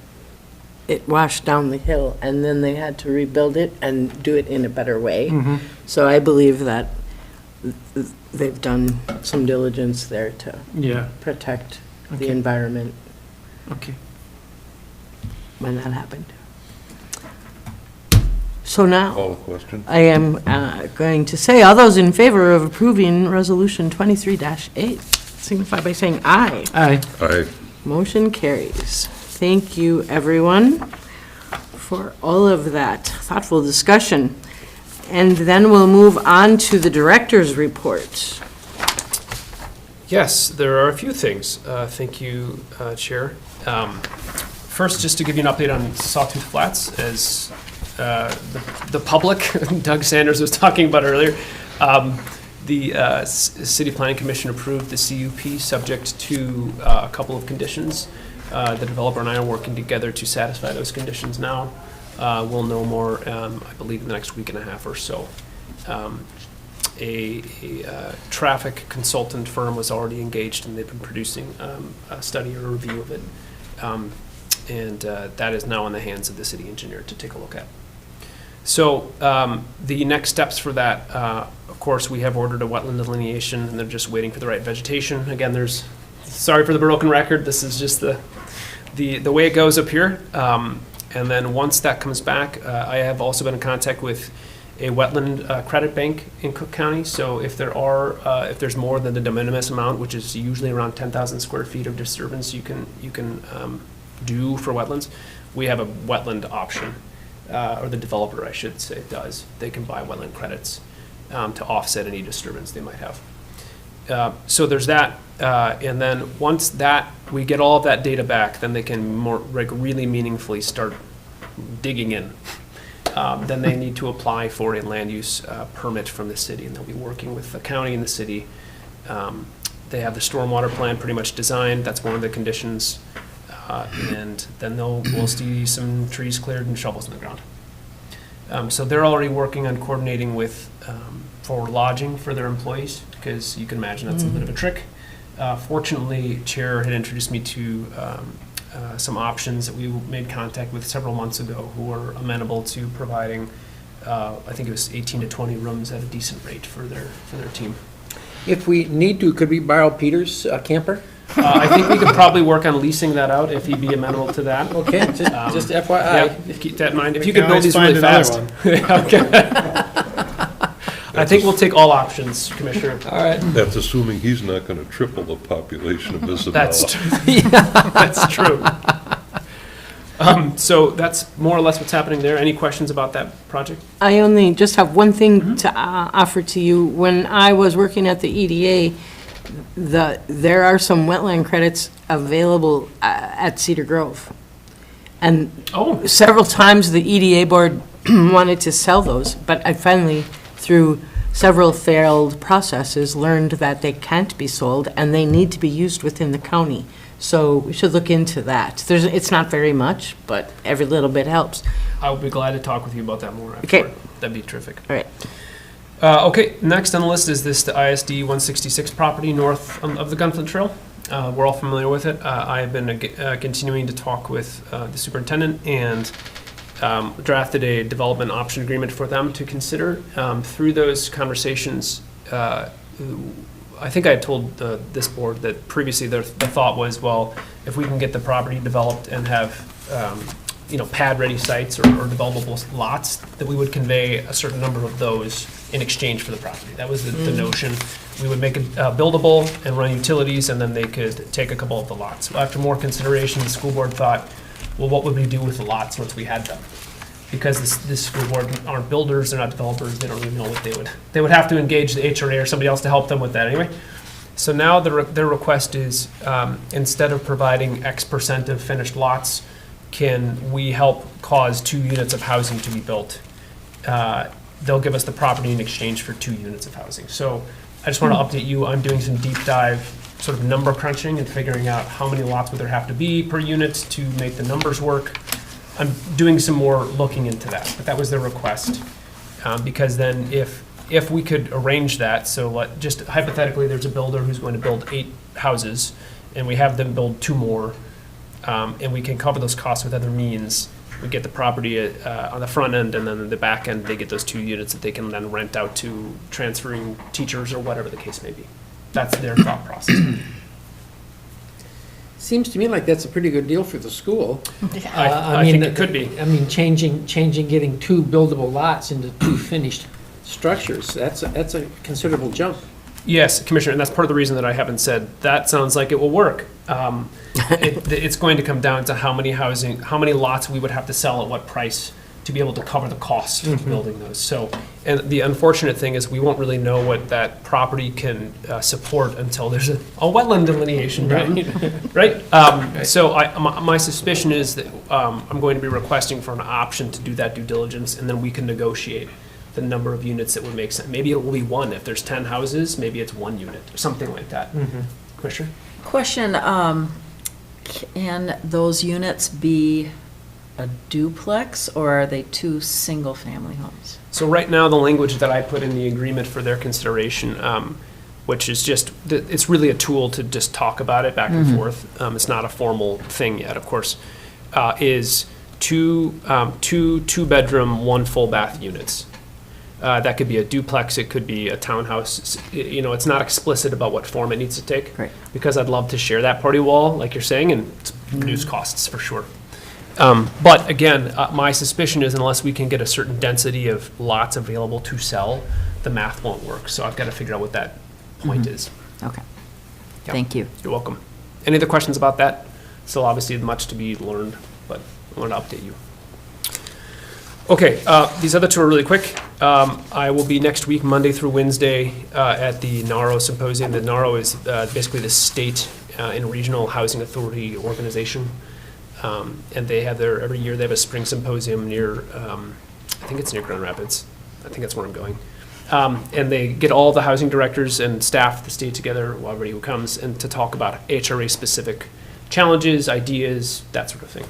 it washed down the hill, and then they had to rebuild it and do it in a better way. So I believe that they've done some diligence there to Yeah. protect the Okay. environment Okay. when that happened. So now, Call the question. I am going to say, all those in favor of approving Resolution 23-8, signify by saying aye. Aye. Aye. Motion carries. Thank you, everyone, for all of that thoughtful discussion. And then we'll move on to the director's report. Yes, there are a few things. Thank you, Chair. First, just to give you an update on Sawtooth Flats, as the public, Doug Sanders was talking about earlier, the City Planning Commission approved the CUP subject to a couple of conditions. The developer and I are working together to satisfy those conditions now. We'll know more, I believe, in the next week and a half or so. A traffic consultant firm was already engaged, and they've been producing a study or a review of it. And that is now in the hands of the city engineer to take a look at. So the next steps for that, of course, we have ordered a wetland delineation, and they're just waiting for the right vegetation. Again, sorry for the broken record, this is just the way it goes up here. And then once that comes back, I have also been in contact with a wetland credit bank in Cook County. So if there's more than the de minimis amount, which is usually around 10,000 square feet of disturbance you can do for wetlands, we have a wetland option, or the developer, I should say, does. They can buy wetland credits to offset any disturbance they might have. So there's that, and then once we get all of that data back, then they can really meaningfully start digging in. Then they need to apply for a land use permit from the city, and they'll be working with the county and the city. They have the stormwater plan pretty much designed. That's one of the conditions. And then we'll see some trees cleared and shovels in the ground. So they're already working on coordinating with for lodging for their employees, because you can imagine that's a bit of a trick. Fortunately, Chair had introduced me to some options that we made contact with several months ago, who were amenable to providing, I think it was 18 to 20 rooms at a decent rate for their team. If we need to, could we borrow Peter's camper? I think we could probably work on leasing that out if he'd be amenable to that. Okay, just FYI. Yeah, keep that in mind. If We you can could build always these really find fast. another I think we'll take all options, Commissioner. All right. That's assuming he's not going to triple the population of Isabella. That's true. That's true. So that's more or less what's happening there. Any questions about that project? I only just have one thing to offer to you. When I was working at the EDA, there are some wetland credits available at Cedar Grove. And Oh, several times the EDA board wanted to sell those, but I finally, through several failed processes, learned that they can't be sold and they need to be used within the county. So we should look into that. It's not very much, but every little bit helps. I would be glad to talk with you about that more Okay. afterward. That'd be terrific. All right. Okay, next on the list is the ISD 166 property north of the Gunflint Trail. We're all familiar with it. I have been continuing to talk with the superintendent and drafted a development option agreement for them to consider. Through those conversations, I think I had told this board that previously the thought was, well, if we can get the property developed and have pad-ready sites or developable lots, that we would convey a certain number of those in exchange for the property. That was the notion. We would make it buildable and run utilities, and then they could take a couple of the lots. After more consideration, the school board thought, well, what would we do with the lots once we had them? because this school board aren't builders, they're not developers, they don't even know what they would have to engage the HRA or somebody else to help them with that anyway. So now their request is, instead of providing X% of finished lots, can we help cause 2 units of housing to be built? They'll give us the property in exchange for 2 units of housing. So I just want to update you, I'm doing some deep dive sort of number crunching and figuring out how many lots would there have to be per unit to make the numbers work. I'm doing some more looking into that, but that was their request. Because then if we could arrange that, so just hypothetically, there's a builder who's going to build 8 houses, and we have them build 2 more, and we can cover those costs with other means. We get the property on the front end, and then on the back end, they get those 2 units that they can then rent out to transferring teachers or whatever the case may be. That's their thought process. Seems to me like that's a pretty good deal for the school. I think it could be. I mean, changing, getting 2 buildable lots into 2 finished structures, that's a considerable jump. Yes, Commissioner, and that's part of the reason that I haven't said, that sounds like it will work. It's going to come down to how many lots we would have to sell at what price to be able to cover the cost of building those. So, and the unfortunate thing is we won't really know what that property can support until there's a wetland delineation done, right? So my suspicion is that I'm going to be requesting for an option to do that due diligence, and then we can negotiate the number of units that would make sense. Maybe it will be 1. If there's 10 houses, maybe it's 1 unit, or something like that. Commissioner? Question, can those units be a duplex, or are they 2 single-family homes? So right now, the language that I put in the agreement for their consideration, which is just, it's really a tool to just talk about it back and forth. It's not a formal thing yet, of course, is 2 2-bedroom, 1 full bath units. That could be a duplex, it could be a townhouse. It's not explicit about what form it needs to take. Right. Because I'd love to share that party wall, like you're saying, and it's reduce costs for sure. But again, my suspicion is unless we can get a certain density of lots available to sell, the math won't work. So I've got to figure out what that point is. Okay, Yeah. thank you. You're welcome. Any other questions about that? Still obviously much to be learned, but I want to update you. Okay, these other 2 are really quick. I will be next week, Monday through Wednesday, at the NARO Symposium. The NARO is basically the state and regional housing authority organization. And they have every year they have a spring symposium near, I think it's near Grand Rapids. I think that's where I'm going. And they get all the housing directors and staff of the state together, well, everybody who comes, and to talk about HRA-specific challenges, ideas, that sort of thing.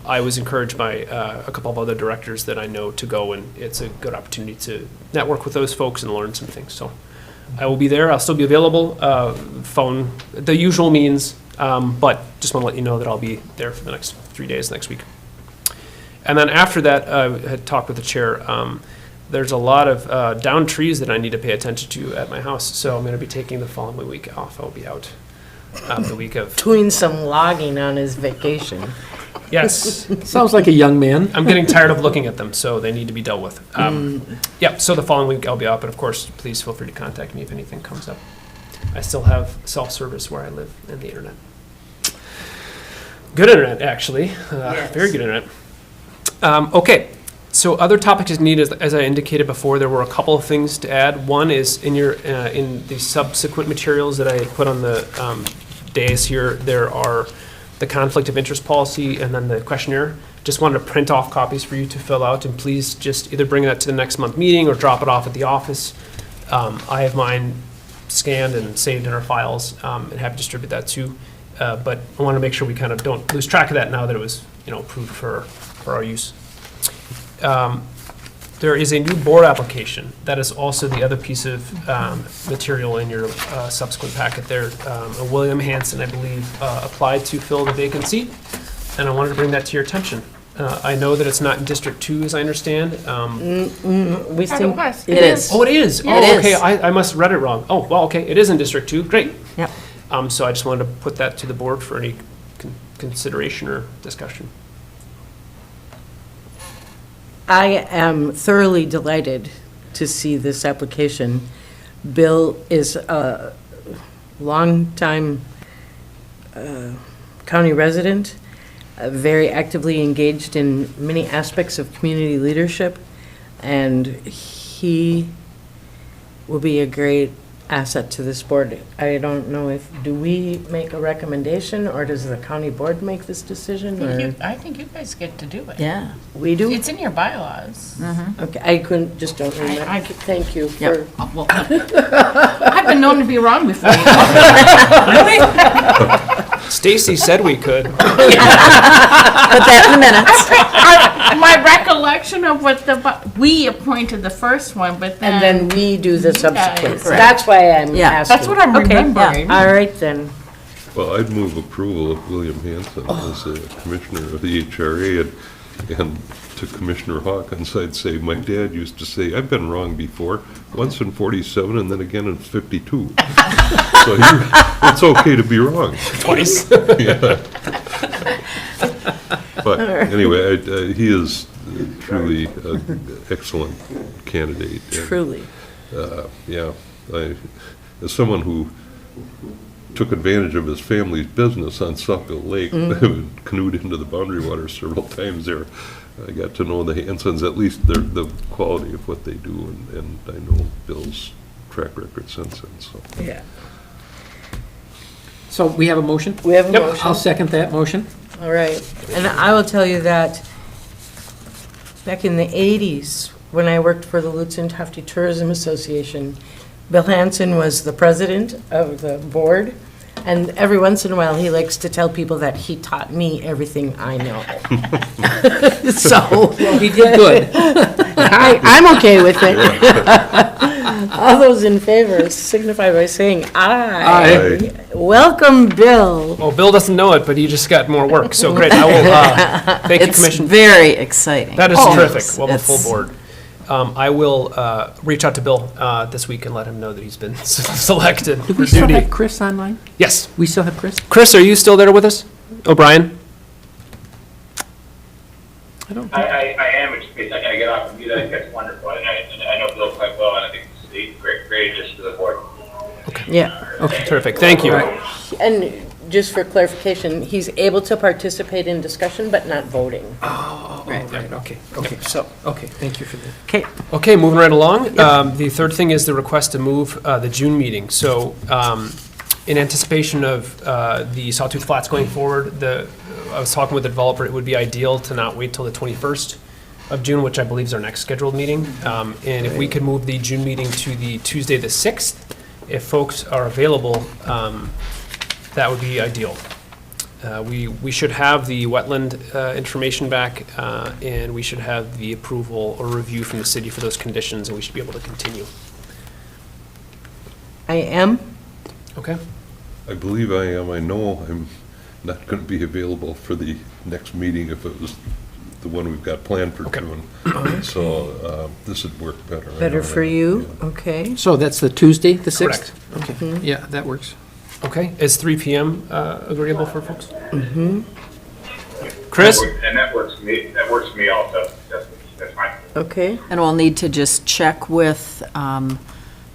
I was encouraged by a couple of other directors that I know to go, and it's a good opportunity to network with those folks and learn some things. So I will be there. I'll still be available, phone, the usual means, but just want to let you know that I'll be there for the next 3 days next week. And then after that, I had talked with the chair. There's a lot of downed trees that I need to pay attention to at my house, so I'm going to be taking the following week off. I'll be out the week of. Doing some logging on his vacation. Yes. Sounds like a young man. I'm getting tired of looking at them, so they need to be dealt with. Yeah, so the following week I'll be out, but of course, please feel free to contact me if anything comes up. I still have self-service where I live and the internet. Good internet, actually. Very good internet. Okay, so other topics is needed, as I indicated before, there were a couple of things to add. One is in the subsequent materials that I had put on the dais here, there are the conflict of interest policy and then the questionnaire. Just wanted to print off copies for you to fill out, and please just either bring that to the next month meeting or drop it off at the office. I have mine scanned and saved in our files, and have to distribute that too. But I want to make sure we kind of don't lose track of that now that it was, approved for our use. There is a new board application. That is also the other piece of material in your subsequent packet there. William Hanson, I believe, applied to fill the vacant seat, and I wanted to bring that to your attention. I know that it's not in District 2, as I understand. We Thought think it was. It is. Oh, it is? Yeah. Oh, It okay, is. I must have read it wrong. Oh, well, okay, it is in District 2, great. Yep. So I just wanted to put that to the board for any consideration or discussion. I am thoroughly delighted to see this application. Bill is a longtime county resident, very actively engaged in many aspects of community leadership, and he will be a great asset to this board. I don't know do we make a recommendation, or does the county board make this decision, or I think you guys get to do it. Yeah. we do? It's in your bylaws. Okay, I just don't remember. I- Thank you Yep. for, Oh, well, I've been known to be wrong before. Really? Stacy said we could. Put that in the minutes. My recollection of we appointed the first one, but and then we do the subsequent. Correct. That's why I'm Yeah. asking. That's what I'm Okay, remembering. All right, then. Well, I'd move approval of William Hanson as a commissioner of the HRA, and to Commissioner Hawkins, I'd say, my dad used to say, I've been wrong before, once in 47 and then again in 52. So it's okay to be wrong. Twice. Yeah. But anyway, he is truly an excellent candidate. and, Truly. Yeah, as someone who took advantage of his family's business on Suckville Lake, canoed into the Boundary Waters several times there, I got to know the Hansons, at least the quality of what they do, and I know Bill's track record since then, so. Yeah. So we have a motion? We have a Yep. motion. I'll second that motion. All right. And I will tell you that back in the 80s, when I worked for the Lutz and Tufty Tourism Association, Bill Hansen was the president of the board. And every once in a while, he likes to tell people that he taught me everything I know. So. Well, he did good. I'm okay with it. All those in favor signify by saying aye. Aye. Welcome, Bill. Well, Bill doesn't know it, but he just got more work, so great. I will, thank you, It's Commission. very exciting. That is Oh, terrific. it's- We'll have a full it's- board. I will reach out to Bill this week and let him know that he's been selected Do for we still duty. have Chris online? Yes. We still have Chris? Chris, are you still there with us? O'Brien? I don't I am, it's, I get off and do that, that's wonderful, and I know Bill quite well, and I think he's a great addition to the board. Yeah. Okay, terrific. Thank you. And just for clarification, he's able to participate in discussion, but not voting. Right, okay, so, okay, thank you for that. Okay. Okay, moving right along. The third thing is the request to move the June meeting. So in anticipation of the Sawtooth Flats going forward, I was talking with the developer, it would be ideal to not wait till the 21st of June, which I believe is our next scheduled meeting. And if we could move the June meeting to the Tuesday, the 6th, if folks are available, that would be ideal. We should have the wetland information back, and we should have the approval or review from the city for those conditions, and we should be able to continue. I am. Okay? I believe I am. I know I'm not going to be available for the next meeting if it was the one we've got planned for Okay. June. So this would work better. I Better know for that, you. yeah. Okay. So that's the Tuesday, the 6th? Correct. Okay, yeah, that works. Okay, is 3 PM agreeable for folks? Mm-hmm. Chris? And that works for me, also, that's fine. Okay. And we'll need to just check with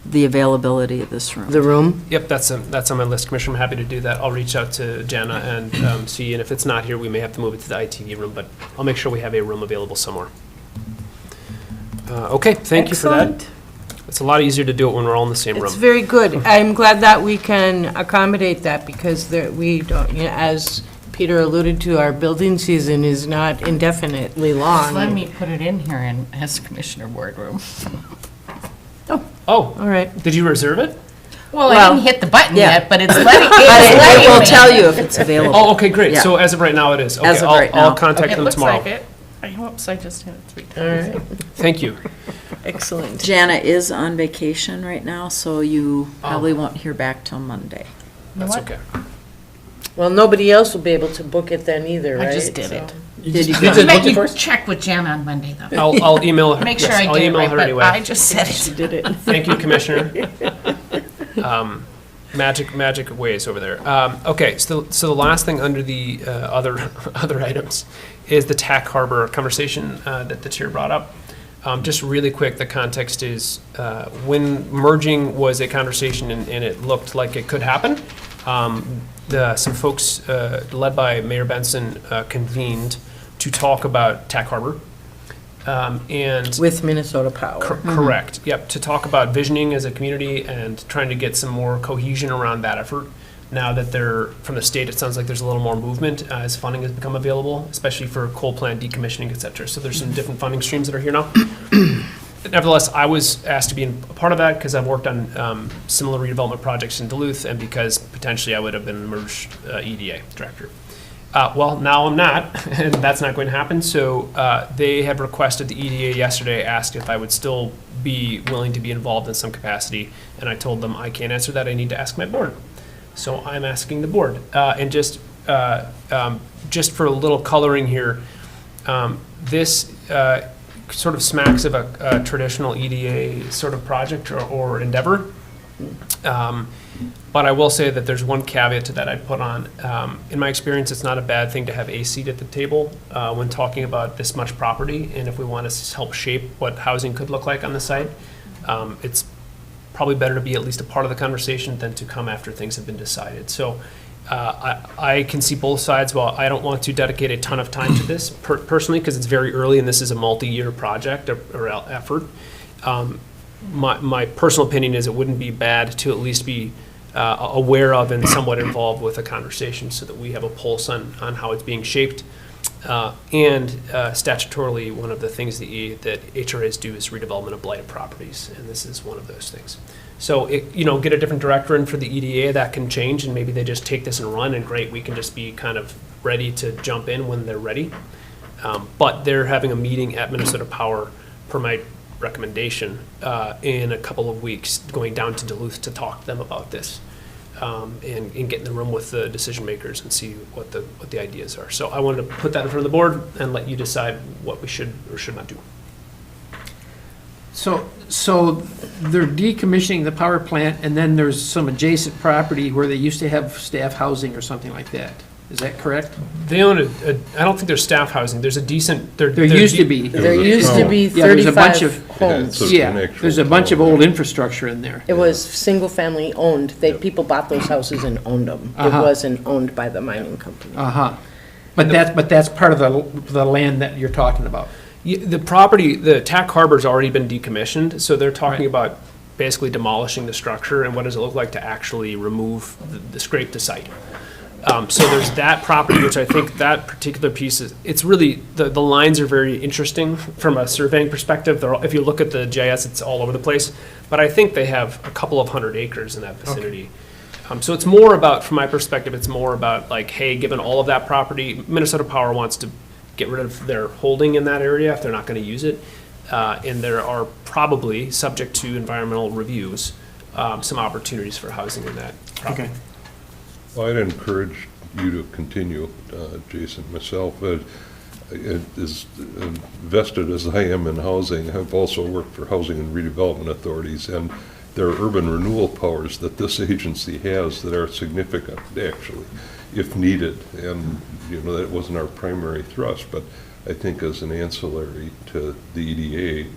the availability of this room. The room. Yep, that's on my list, Commissioner. I'm happy to do that. I'll reach out to Jana and see, and if it's not here, we may have to move it to the ITV room, but I'll make sure we have a room available somewhere. Okay, thank you for that. Excellent. It's a lot easier to do it when we're all in the same room. It's very good. I'm glad that we can accommodate that because we don't, as Peter alluded to, our building season is not indefinitely Just let long. me put it in here as Commissioner Boardroom. Oh, All right. did you reserve it? Well, Well, I didn't hit the button yeah. yet, but it's letting, But it's it letting will me. tell you if it's available. Oh, okay, great. Yeah. So as of right now, it is. Okay, As of I'll- right I'll now. contact It them looks tomorrow. like it. Whoops, I just hit it 3 All times. right. Thank you. Excellent. Jana is on vacation right now, so you Oh. probably won't hear back till Monday. You know That's what? okay. Well, nobody else will be able to book it then either, right? I just did So- it. Did you? Did you Let book it me first? check with Jana on Monday, though. I'll email her. Make sure yes, I I'll did it email right, her but anyway. I just said She it. did it. Thank you, Commissioner. Magic ways over there. Okay, so the last thing under the other items is the TAC Harbor conversation that the chair brought up. Just really quick, the context is when merging was a conversation and it looked like it could happen. some folks led by Mayor Benson convened to talk about Tack Harbor. And With Minnesota Power. correct, yep, to talk about visioning as a community and trying to get some more cohesion around that effort. Now that from the state, it sounds like there's a little more movement as funding has become available, especially for coal plant decommissioning, et cetera. So there's some different funding streams that are here now. Nevertheless, I was asked to be a part of that because I've worked on similar redevelopment projects in Duluth and because potentially I would have been an emerged EDA director. Well, now I'm not, and that's not going to happen. So they have requested, the EDA yesterday asked if I would still be willing to be involved in some capacity. And I told them I can't answer that. I need to ask my board. So I'm asking the board. And just for a little coloring here, this sort of smacks of a traditional EDA sort of project or endeavor. But I will say that there's one caveat to that I'd put on. In my experience, it's not a bad thing to have a seat at the table when talking about this much property. And if we want to help shape what housing could look like on the site, it's probably better to be at least a part of the conversation than to come after things have been decided. So I can see both sides. While I don't want to dedicate a ton of time to this personally, because it's very early and this is a multi-year project or effort, my personal opinion is it wouldn't be bad to at least be aware of and somewhat involved with a conversation so that we have a pulse on how it's being shaped. And statutorily, one of the things that HRAs do is redevelopment of blighted properties, and this is one of those things. So, get a different director in for the EDA, that can change, and maybe they just take this and run, and great, we can just be kind of ready to jump in when they're ready. But they're having a meeting at Minnesota Power, per my recommendation, in a couple of weeks, going down to Duluth to talk to them about this. And get in the room with the decision makers and see what the ideas are. So I wanted to put that in front of the board and let you decide what we should or should not do. So they're decommissioning the power plant, and then there's some adjacent property where they used to have staff housing or something like that. Is that correct? They own I don't think there's staff housing. There's a decent. There used to be. There used to be Yeah, there's a bunch of 35 homes. So it's Yeah, an actual there's a bunch of town. old infrastructure in there. It was single-family owned. People bought those houses and owned them. It Uh-huh. wasn't owned by the mining company. Uh-huh. But that's part of the land that you're talking about. The property, the Tack Harbor's already been decommissioned, so they're talking Right. about basically demolishing the structure and what does it look like to actually remove scrape the site. So there's that property, which I think that particular piece it's really, the lines are very interesting from a surveying perspective. If you look at the GIS, it's all over the place. But I think they have a couple of 100 acres in that vicinity. So it's more about, from my perspective, it's more about like, hey, given all of that property, Minnesota Power wants to get rid of their holding in that area if they're not going to use it. And there are probably, subject to environmental reviews, some opportunities for housing in that property. Okay. Well, I'd encourage you to continue, Jason, myself. As vested as I am in housing, I've also worked for housing and redevelopment authorities, and there are urban renewal powers that this agency has that are significant, actually, if needed. And, that wasn't our primary thrust, but I think as an ancillary to the EDA,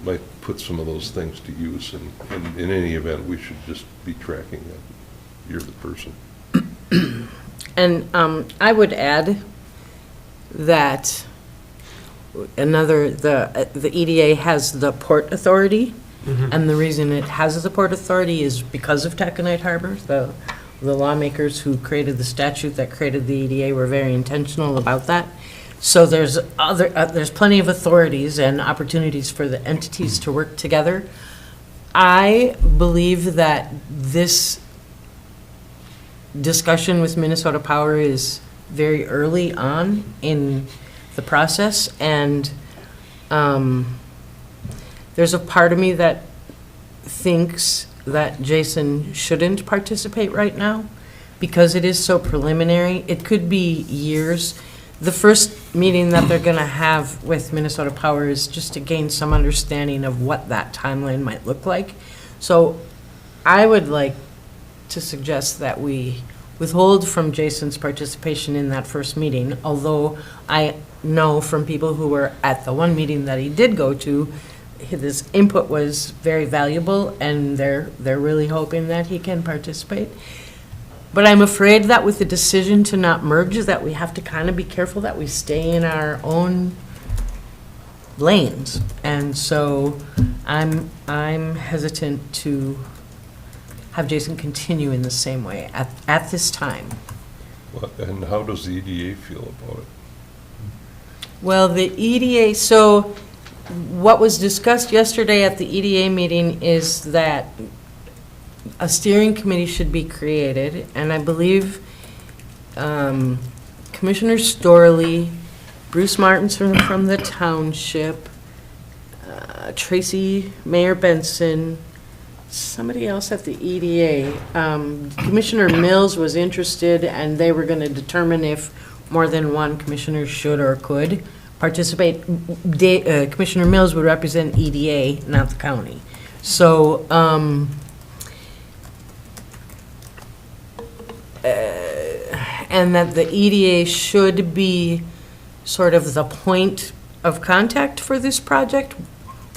might put some of those things to use. And in any event, we should just be tracking that. You're the person. And I would add that the EDA has the Port Authority, and the reason it has the Port Authority is because of Taconite Harbor. The lawmakers who created the statute that created the EDA were very intentional about that. So there's plenty of authorities and opportunities for the entities to work together. I believe that this discussion with Minnesota Power is very early on in the process, and there's a part of me that thinks that Jason shouldn't participate right now because it is so preliminary. It could be years. The first meeting that they're going to have with Minnesota Power is just to gain some understanding of what that timeline might look like. So I would like to suggest that we withhold from Jason's participation in that first meeting, although I know from people who were at the one meeting that he did go to his input was very valuable, and they're really hoping that he can participate. But I'm afraid that with the decision to not merge, that we have to kind of be careful that we stay in our own lanes. And so I'm hesitant to have Jason continue in the same way at this time. And how does the EDA feel about it? Well, the EDA, so what was discussed yesterday at the EDA meeting is that a steering committee should be created, and I believe Commissioner Storley, Bruce Martinson from the township, Tracy, Mayor Benson, somebody else at the EDA. Commissioner Mills was interested, and they were going to determine if more than one commissioner should or could participate. Commissioner Mills would represent EDA, not the county. So, and that the EDA should be sort of the point of contact for this project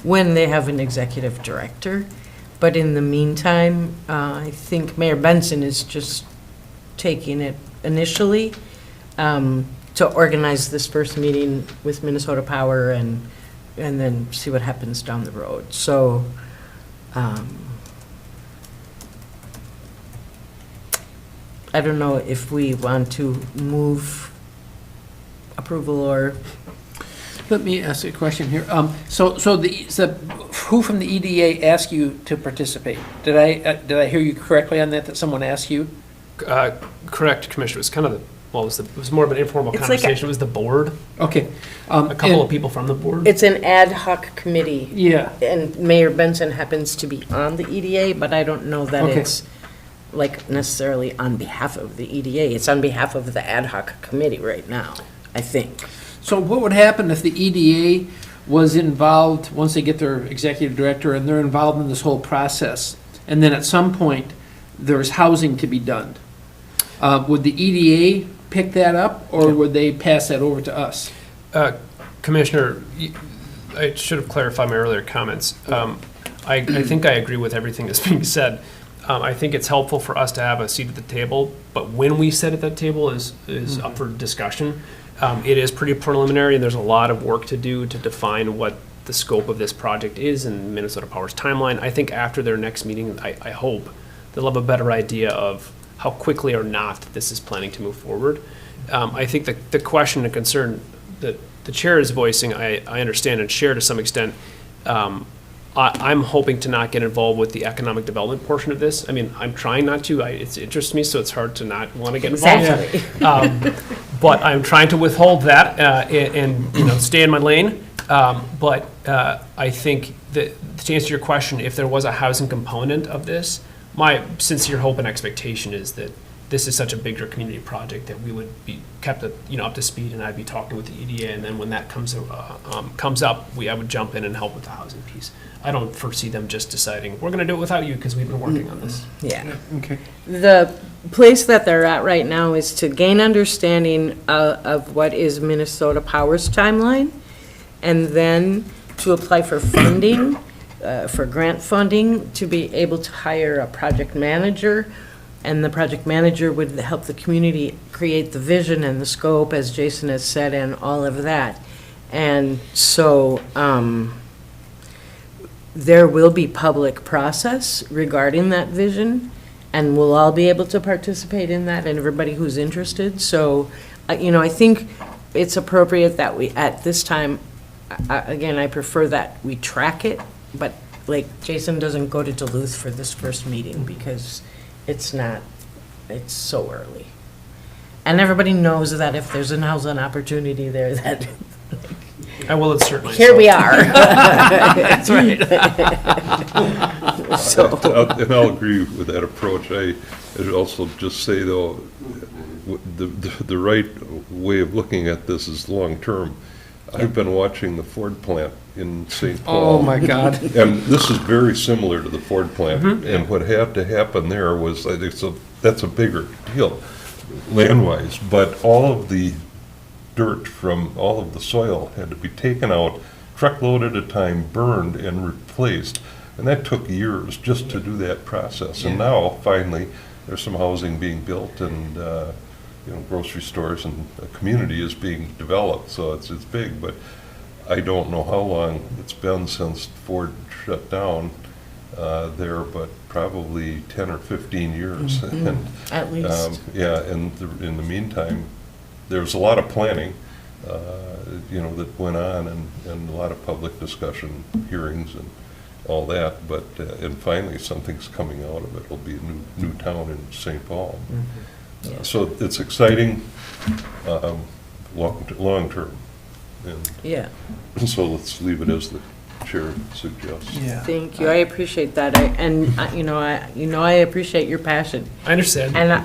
when they have an executive director. But in the meantime, I think Mayor Benson is just taking it initially to organize this first meeting with Minnesota Power and then see what happens down the road. So, I don't know if we want to move approval or. Let me ask you a question here. So who from the EDA asked you to participate? Did I hear you correctly on that, that someone asked you? Correct, Commissioner. It was kind of it was more of an informal It's like conversation. It was the board, Okay. a couple of people from the board. It's an ad hoc committee. Yeah. And Mayor Benson happens to be on the EDA, but I don't know that Okay. it's like necessarily on behalf of the EDA. It's on behalf of the ad hoc committee right now, I think. So what would happen if the EDA was involved, once they get their executive director, and they're involved in this whole process, and then at some point, there's housing to be done? Would the EDA pick that up, or would they pass that over to us? Commissioner, I should have clarified my earlier comments. I think I agree with everything that's being said. I think it's helpful for us to have a seat at the table, but when we sit at that table is up for discussion. It is pretty preliminary, and there's a lot of work to do to define what the scope of this project is and Minnesota Power's timeline. I think after their next meeting, I hope they'll have a better idea of how quickly or not this is planning to move forward. I think the question and concern that the chair is voicing, I understand and share to some extent. I'm hoping to not get involved with the economic development portion of this. I mean, I'm trying not to. It interests me, so it's hard to not want to get involved. Exactly. But I'm trying to withhold that and stay in my lane. But I think that to answer your question, if there was a housing component of this, my sincere hope and expectation is that this is such a bigger community project that we would be kept up to speed, and I'd be talking with the EDA, and then when that comes up, I would jump in and help with the housing piece. I don't foresee them just deciding, we're going to do it without you because we've been working on this. Yeah. Okay. The place that they're at right now is to gain understanding of what is Minnesota Power's timeline, and then to apply for funding, for grant funding, to be able to hire a project manager, and the project manager would help the community create the vision and the scope, as Jason has said, and all of that. And so there will be public process regarding that vision, and we'll all be able to participate in that, and everybody who's interested. So, I think it's appropriate that we, at this time, again, I prefer that we track it, but like Jason doesn't go to Duluth for this first meeting because it's so early. And everybody knows that if there's an housing opportunity there, that I will insert myself. here we are. That's right. And I'll agree with that approach. I should also just say, though, the right way of looking at this is long-term. I've been watching the Ford plant in St. Paul. Oh, my God. And this is very similar to the Ford plant. And what had to happen there was, I think that's a bigger deal land-wise, but all of the dirt from all of the soil had to be taken out truckload at a time burned and replaced. And that took years just to do that process. And now, finally, there's some housing being built and, grocery stores and a community is being developed. So it's big, but I don't know how long it's been since Ford shut down there, but probably 10 or 15 years. And, At least. in the meantime, there's a lot of planning, that went on and a lot of public discussion, hearings and all that, but, and finally something's coming out of it. It'll be a new town in St. Paul. So it's exciting, long term. And Yeah. so let's leave it as the chair suggests. Yeah. Thank you. I appreciate that. I appreciate your passion. I understand. And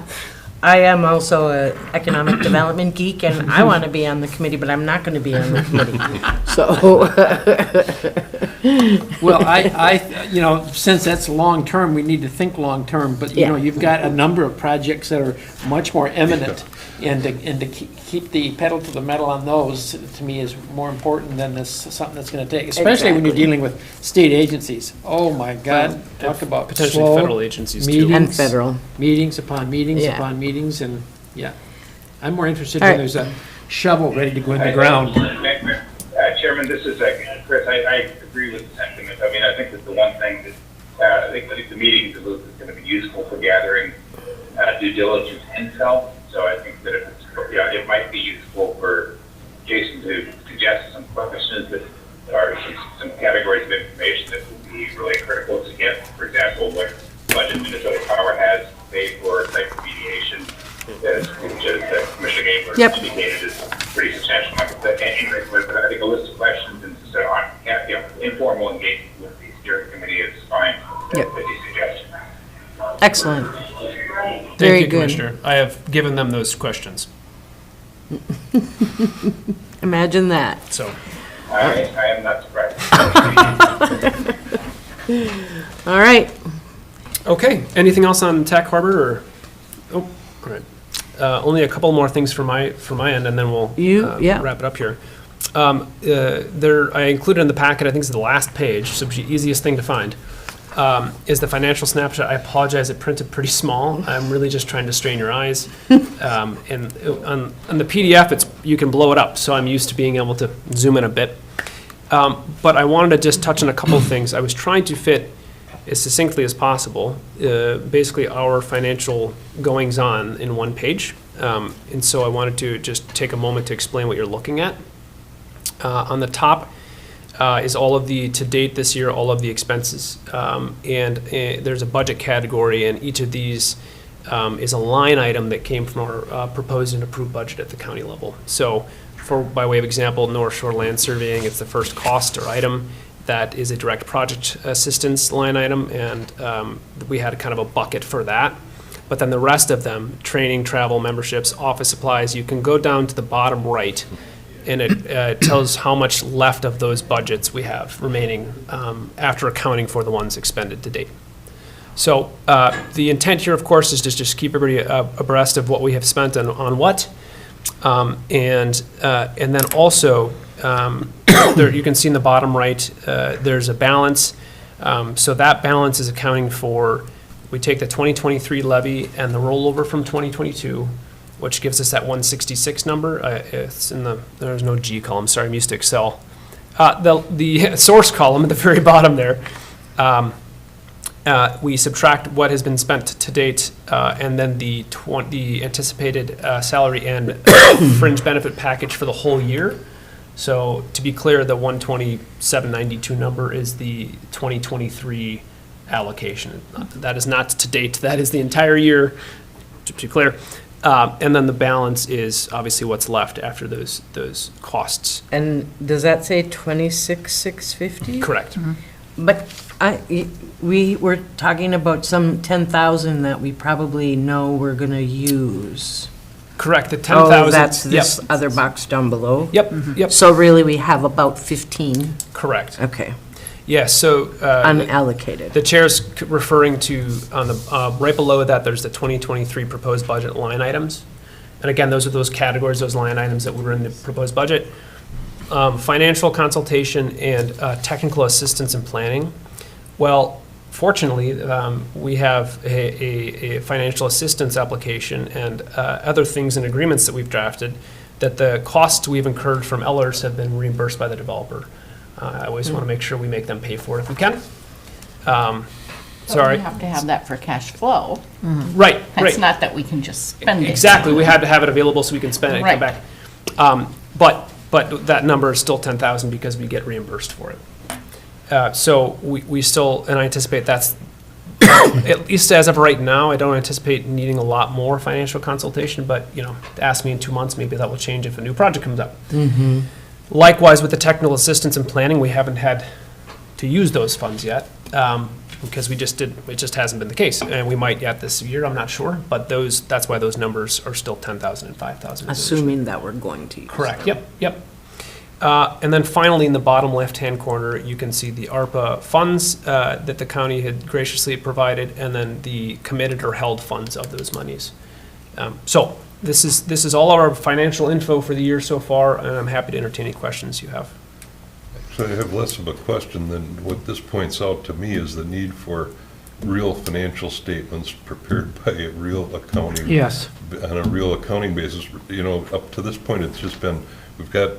I am also a economic development geek, and I want to be on the committee, but I'm not going to be on the committee. So, Well, since that's long-term, we need to think long-term, but, Yeah. you've got a number of projects that are much more imminent, and to keep the pedal to the metal on those, to me, is more important than something that's gonna take, especially when you're Exactly. dealing with state agencies. Oh, my God, talk about Potentially slow federal agencies too. meetings. and federal. Meetings upon meetings Yeah. upon meetings, and, I'm more interested All when right. there's a shovel ready to go in the ground. Chairman, this is Chris. I agree with the sentiment. I mean, I think that the one thing that I think the meetings is going to be useful for gathering due diligence intel. So I think that it might be useful for Jason to suggest some questions that are some categories of information that would be really critical to get. For example, what budget Minnesota Power has paid for site remediation, which is Commissioner Gabler Yep. indicated is pretty substantial. Anyway, but I think a list of questions and informal engagement with the steering committee is fine. Yep. As you suggested. Excellent. Thank Very you, good. Commissioner. I have given them those questions. Imagine that. So, I am not surprised. All right. okay. Anything else on Tech Harbor or? Oh, all right. Only a couple more things from my end, and then we'll Yeah. wrap it up here. I included in the packet, I think it's the last page, so it's the easiest thing to find, is the financial snapshot. I apologize, it printed pretty small. I'm really just trying to strain your eyes. And on the PDF, you can blow it up, so I'm used to being able to zoom in a bit. But I wanted to just touch on a couple of things. I was trying to fit as succinctly as possible, basically our financial goings-on in one page. And so I wanted to just take a moment to explain what you're looking at. On the top is all of the, to date this year, all of the expenses. And there's a budget category, and each of these is a line item that came from our proposed and approved budget at the county level. So by way of example, North Shore Land Surveying, it's the first cost or item. That is a direct project assistance line item, and we had kind of a bucket for that. But then the rest of them, training, travel, memberships, office supplies, you can go down to the bottom right, and it tells how much left of those budgets we have remaining after accounting for the ones expended to date. So the intent here, of course, is to just keep everybody abreast of what we have spent on what. And then also, there, you can see in the bottom right, there's a balance. So that balance is accounting for, we take the 2023 levy and the rollover from 2022, which gives us that 166 number. It's in there's no G column, sorry, I'm used to Excel. The source column at the very bottom there, we subtract what has been spent to date, and then the anticipated salary and fringe benefit package for the whole year. So to be clear, the 127.92 number is the 2023 allocation. That is not to date, that is the entire year, to be clear. And then the balance is obviously what's left after those costs. And does that say 26,650? Correct. But we were talking about some 10,000 that we probably know we're going to use. Correct, the 10,000. Oh, that's this other box down below? Yep, yep, So really, we have about 15? correct. Okay, Yeah, so. unallocated. The chair's referring to, on the, right below that, there's the 2023 proposed budget line items. And again, those are those categories, those line items that were in the proposed budget. financial consultation and technical assistance in planning. Well, fortunately, we have a financial assistance application and other things and agreements that we've drafted that the costs we've incurred from Ellers have been reimbursed by the developer. I always want to make sure we make them pay for it if we can. Sorry. We have to have that for cash flow. Right, It's right. not that we can just spend it. Exactly, we had to have it available so we can spend it and come Right. back. But that number is still 10,000 because we get reimbursed for it. So we still, and I anticipate that's, at least as of right now, I don't anticipate needing a lot more financial consultation, but, ask me in 2 months, maybe that will change if a new project comes up. Likewise, with the technical assistance and planning, we haven't had to use those funds yet, because it just hasn't been the case. And we might yet this year, I'm not sure, but that's why those numbers are still 10,000 and 5,000. Assuming that we're going to use Correct, them. yep. And then finally, in the bottom left-hand corner, you can see the ARPA funds that the county had graciously provided, and then the committed or held funds of those monies. So this is all our financial info for the year so far, and I'm happy to entertain any questions you have. So I have less of a question than what this points out to me is the need for real financial statements prepared by a real accounting. Yes. On a real accounting basis. Up to this point, it's just been, we've got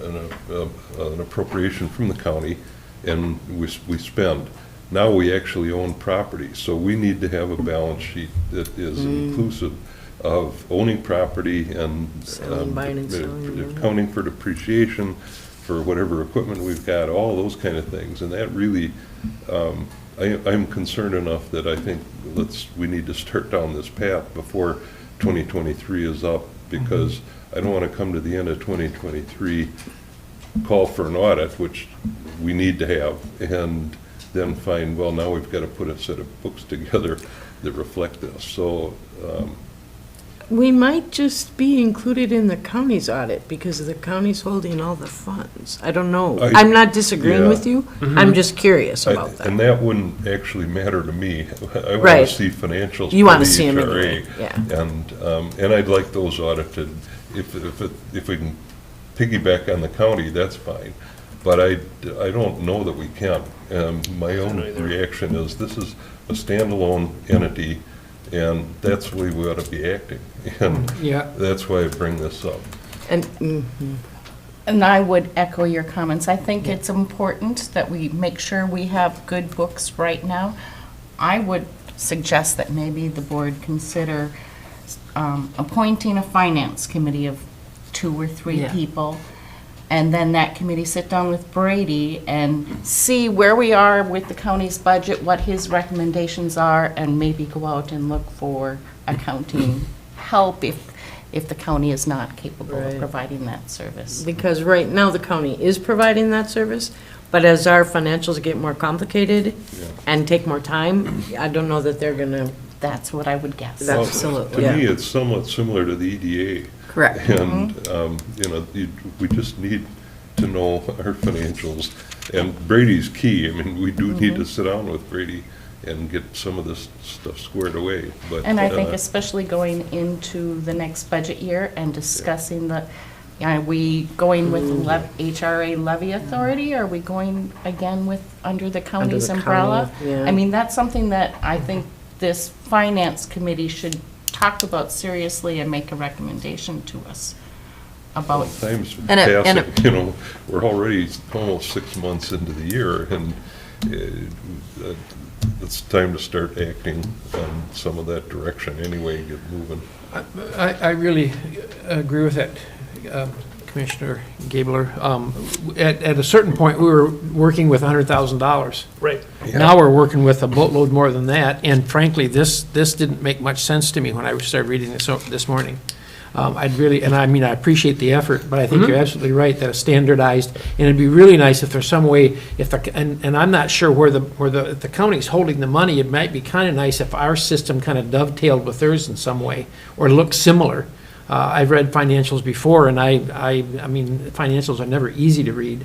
an appropriation from the county and we spend. Now we actually own property, so we need to have a balance sheet that is inclusive of owning property and Selling, buying and selling. accounting for depreciation, for whatever equipment we've got, all those kind of things. And that really, I'm concerned enough that I think we need to start down this path before 2023 is up, because I don't want to come to the end of 2023, call for an audit, which we need to have, and then find, well, now we've got to put a set of books together that reflect this. So, We might just be included in the county's audit because the county's holding all the funds. I don't know. I'm not disagreeing Yeah. with you. I'm just curious about and that. that wouldn't actually matter to me. I want Right. to see financials. You for want to the see them HRA. anyway, yeah. And I'd like those audited. If we can piggyback on the county, that's fine. But I don't know that we can. My own reaction is this is a standalone entity, and that's the way we ought to be acting. And Yeah. that's why I bring this up. And, And I would echo your comments. I think it's important that we make sure we have good books right now. I would suggest that maybe the board consider appointing a finance committee of 2 or 3 Yeah. people, and then that committee sit down with Brady and see where we are with the county's budget, what his recommendations are, and maybe go out and look for accounting help if the county is not capable of Right. providing that service. because right now the county is providing that service, but as our financials get more complicated and take more time, I don't know that they're gonna, That's what I would guess. That's Well, absolutely, To me, yeah. it's somewhat similar to the EDA. correct. And, we just need to know our financials. And Brady's key. I mean, we do need to sit down with Brady and get some of this stuff squared away. But And I think especially going into the next budget year and discussing are we going with HRA levy authority? Are we going again under the county's the umbrella? county, yeah. I mean, that's something that I think this finance committee should talk about seriously and make a recommendation to us about. times And it- and passing, we're already almost 6 months into the year, and it's time to start acting on some of that direction anyway, get moving. I really agree with that, Commissioner Gabler. At a certain point, we were working with $100,000. Right. Now we're working with a boatload more than that, and frankly, this didn't make much sense to me when I started reading this morning. I appreciate the effort, but I think you're absolutely right that it's standardized, and it'd be really nice if there's some way, and I'm not sure if the county's holding the money, it might be kind of nice if our system kind of dovetailed with theirs in some way, or looked similar. I've read financials before, and I mean, financials are never easy to read,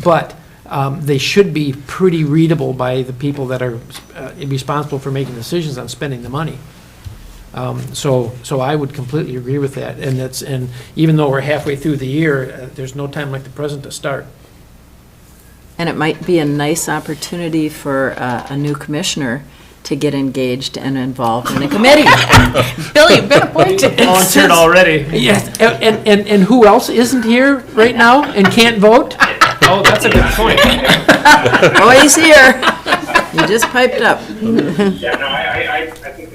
but they should be pretty readable by the people that are responsible for making decisions on spending the money. So I would completely agree with that. And even though we're halfway through the year, there's no time like the present to start. And it might be a nice opportunity for a new commissioner to get engaged and involved in a committee. Bill, you've been appointed. Volunteered already. Yes, and who else isn't here right now and can't vote? Oh, that's a good point. Oh, he's here. He just piped up. Yeah, no, I think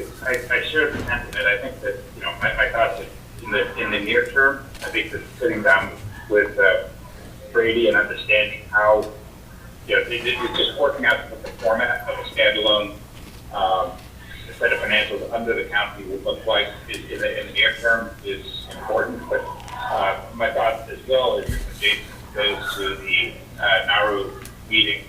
I share the sentiment. I think that, my thoughts in the near term, I think that sitting down with Brady and understanding how, it's just working out what the format of a standalone set of financials under the county would look like in the near term is important. But my thought as well is if Jason goes to the Nauru meeting,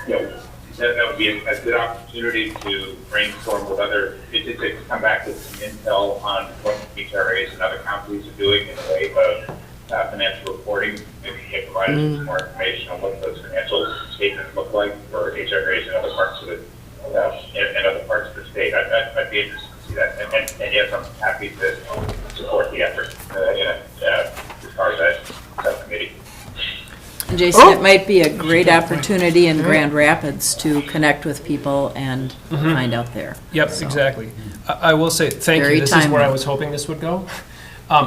that would be a good opportunity to brainstorm with other, to come back with some intel on what HRAs and other counties are doing in the way of financial reporting. Maybe he can provide us some more information on what those financial statements look like for HRAs and other parts of the and other parts of the state. I'd be interested to see that. And yes, I'm happy to support the effort as far as that subcommittee. Jason, it might be a great opportunity in Grand Rapids to connect with people and find out there. Yep, exactly. I will say, thank Very you. This is where I timely. was hoping this would go.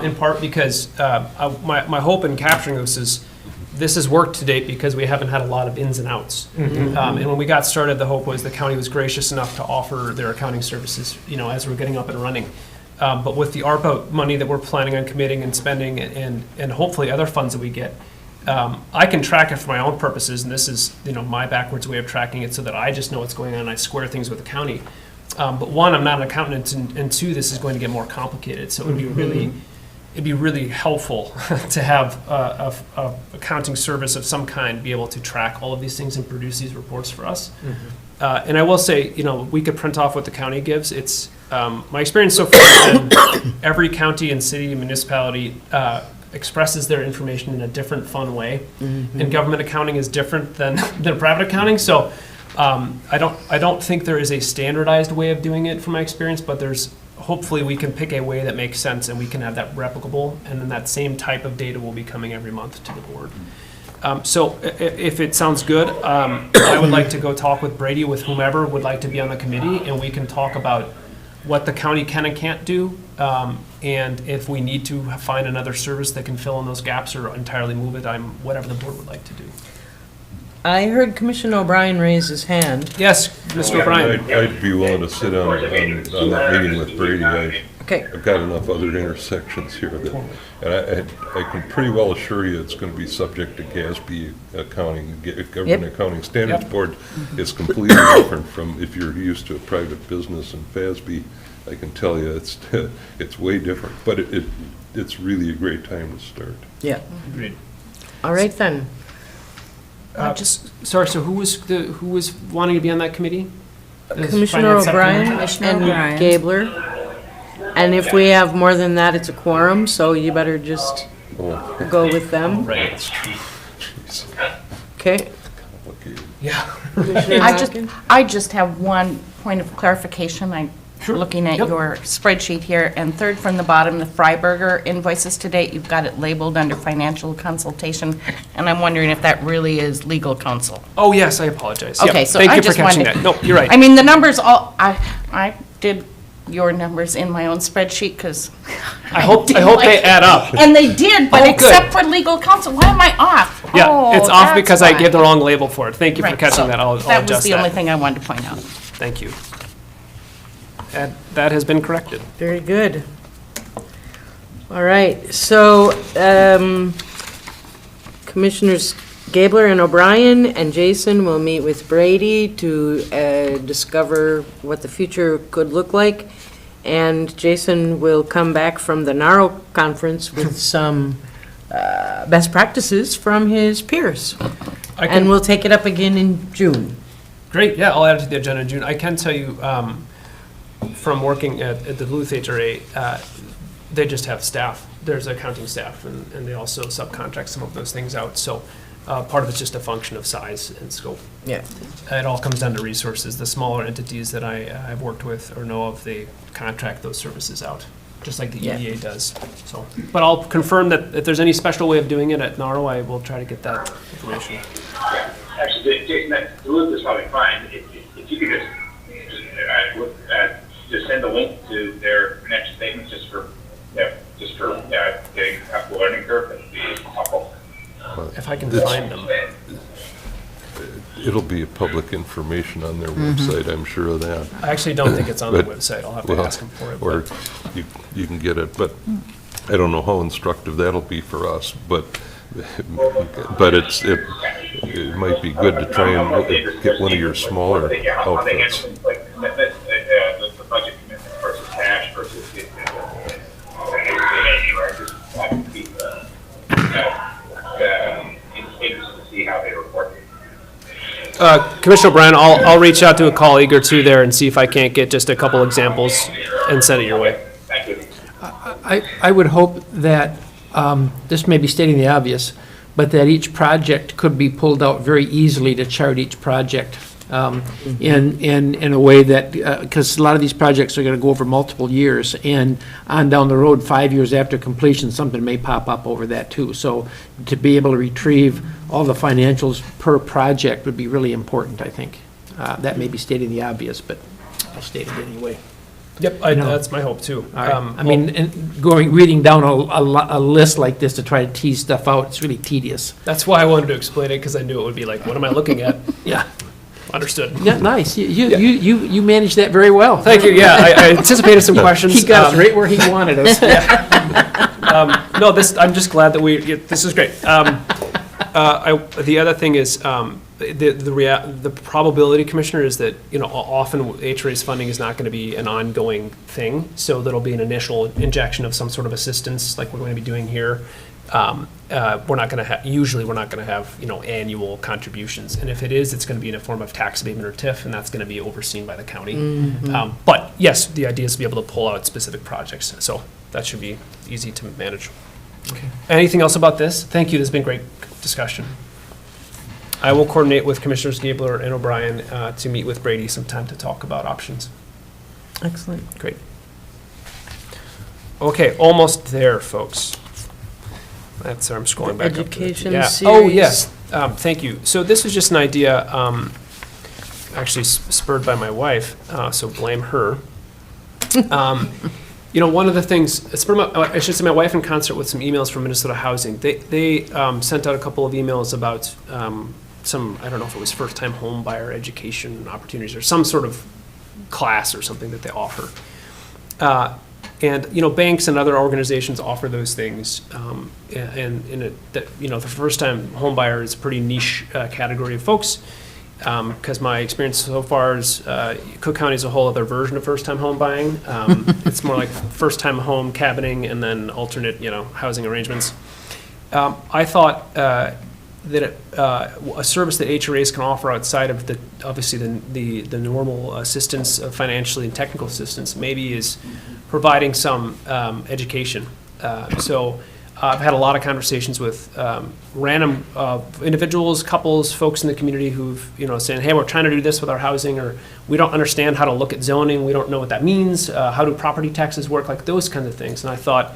In part because my hope in capturing this has worked to date because we haven't had a lot of ins and outs. And when we got started, the hope was the county was gracious enough to offer their accounting services, as we're getting up and running. But with the ARPA money that we're planning on committing and spending and hopefully other funds that we get, I can track it for my own purposes, and this is, my backwards way of tracking it so that I just know what's going on and I square things with the county. But one, I'm not an accountant, and two, this is going to get more complicated. So it'd be really helpful to have a accounting service of some kind be able to track all of these things and produce these reports for us. And I will say, we could print off what the county gives. It's my experience so far has been every county and city and municipality expresses their information in a different, fun way. And government accounting is different than private accounting. So I don't think there is a standardized way of doing it from my experience, but hopefully we can pick a way that makes sense and we can have that replicable, and then that same type of data will be coming every month to the board. So if it sounds good, I would like to go talk with Brady, with whomever would like to be on the committee, and we can talk about what the county can and can't do, and if we need to find another service that can fill in those gaps or entirely move it, whatever the board would like to do. I heard Commissioner O'Brien raise his hand. Yes, Mr. O'Brien. I'd be willing to sit on that meeting with Brady. Okay. I've got enough other intersections here and I can pretty well assure you it's going to be subject to GASB accounting, Government Accounting Standards Board. It's completely different from if you're used to a private business, and FASB, I can tell you it's way different, but it's really a great time to start. Yeah. Agreed. All right then. Sorry, so who was wanting to be on that committee? Commissioner Finance O'Brien Subcommittee? Commissioner and O'Brien. Gabler. And if we have more than that, it's a quorum, so you better just Oh, go with them. Right. that's true. Jeez, Okay. complicated. Yeah. Commissioner Hopkins? I just have one point of clarification. I'm Sure. looking at Yep. your spreadsheet here, and third from the bottom, the Freiberger invoices to date, you've got it labeled under financial consultation, and I'm wondering if that really is legal counsel. Oh, yes, I apologize. Okay, Yep. so Thank I you for just catching wanted- that. No, you're right. I mean, the numbers I did your numbers in my own spreadsheet, because I hope they add up. and they did, but Oh, good. except for legal counsel, why am I off? Yeah, Oh, it's off that's because I why. gave the wrong label for it. Thank you for Right, catching so that. I'll That was adjust the only that. thing I wanted to point out. Thank you. That has been corrected. Very good. All right, so Commissioners Gabler and O'Brien and Jason will meet with Brady to discover what the future could look like. And Jason will come back from the NARO conference with some best practices from his peers. And we'll take it up again in June. Great, yeah, I'll add it to the agenda in June. I can tell you, from working at the Duluth HRA, they just have staff. There's accounting staff, and they also subcontract some of those things out. So Part of it's just a function of size and scope. Yeah. It all comes down to resources. The smaller entities that I've worked with or know of, they contract those services out, just like the Yeah. EDA does. So, but I'll confirm that if there's any special way of doing it at NARO, I will try to get that information. Actually, Jason, that Duluth is probably fine. If you could just send a link to their financial statements just for getting up the learning curve, that'd be helpful. If I can find them. It'll be public information on their website, I'm sure of that. I actually don't think it's on the But- website. I'll have to Well, ask them for it. Or but- you can get it, but I don't know how instructive that'll be for us, but it might be good to try and get one of your smaller outfits. The budget commitment versus cash versus interested to see how they report. Commissioner O'Brien, I'll reach out to a colleague or two there and see if I can't get just a couple examples and send it your way. Thank you. I would hope that, this may be stating the obvious, but that each project could be pulled out very easily to chart each project in a way that, because a lot of these projects are going to go over multiple years, and on down the road, 5 years after completion, something may pop up over that too. So to be able to retrieve all the financials per project would be really important, I think. That may be stating the obvious, but I'll state it anyway. Yep, that's my hope too. All right. I mean, and reading down a list like this to try to tease stuff out, it's really tedious. That's why I wanted to explain it, because I knew it would be like, what am I looking at? Yeah. Understood. Yeah, nice. You managed that very well. Thank you. Yeah, I anticipated some questions. He got us right where he wanted us. No, I'm just glad that this is great. The other thing is, the probability, Commissioner, is that, often HRA's funding is not going to be an ongoing thing, so there'll be an initial injection of some sort of assistance like we're going to be doing here. We're not going to usually we're not going to have, annual contributions. And if it is, it's going to be in a form of tax abatement or TIF, and that's going to be overseen by the county. But yes, the idea is to be able to pull out specific projects. So that should be easy to manage. Okay. Anything else about this? Thank you. This has been great discussion. I will coordinate with Commissioners Gabler and O'Brien to meet with Brady sometime to talk about options. Excellent. Great. Okay, almost there, folks. That's, I'm scrolling back Education up. series. Oh, yes. Thank you. So this is just an idea, actually spurred by my wife, so blame her. One of the things, I should say my wife in concert with some emails from Minnesota Housing, they sent out a couple of emails about some, I don't know if it was first-time home buyer education opportunities or some sort of class or something that they offer. And banks and other organizations offer those things, the first-time home buyer is a pretty niche category of folks. Because my experience so far is Cook County is a whole other version of first-time home buying. It's more like first-time home cabining and then alternate, housing arrangements. I thought that a service that HRAs can offer outside of obviously the normal assistance, financially and technical assistance, maybe is providing some education. So I've had a lot of conversations with random individuals, couples, folks in the community who've, saying, hey, we're trying to do this with our housing, or we don't understand how to look at zoning, we don't know what that means, how do property taxes work, like those kinds of things. And I thought,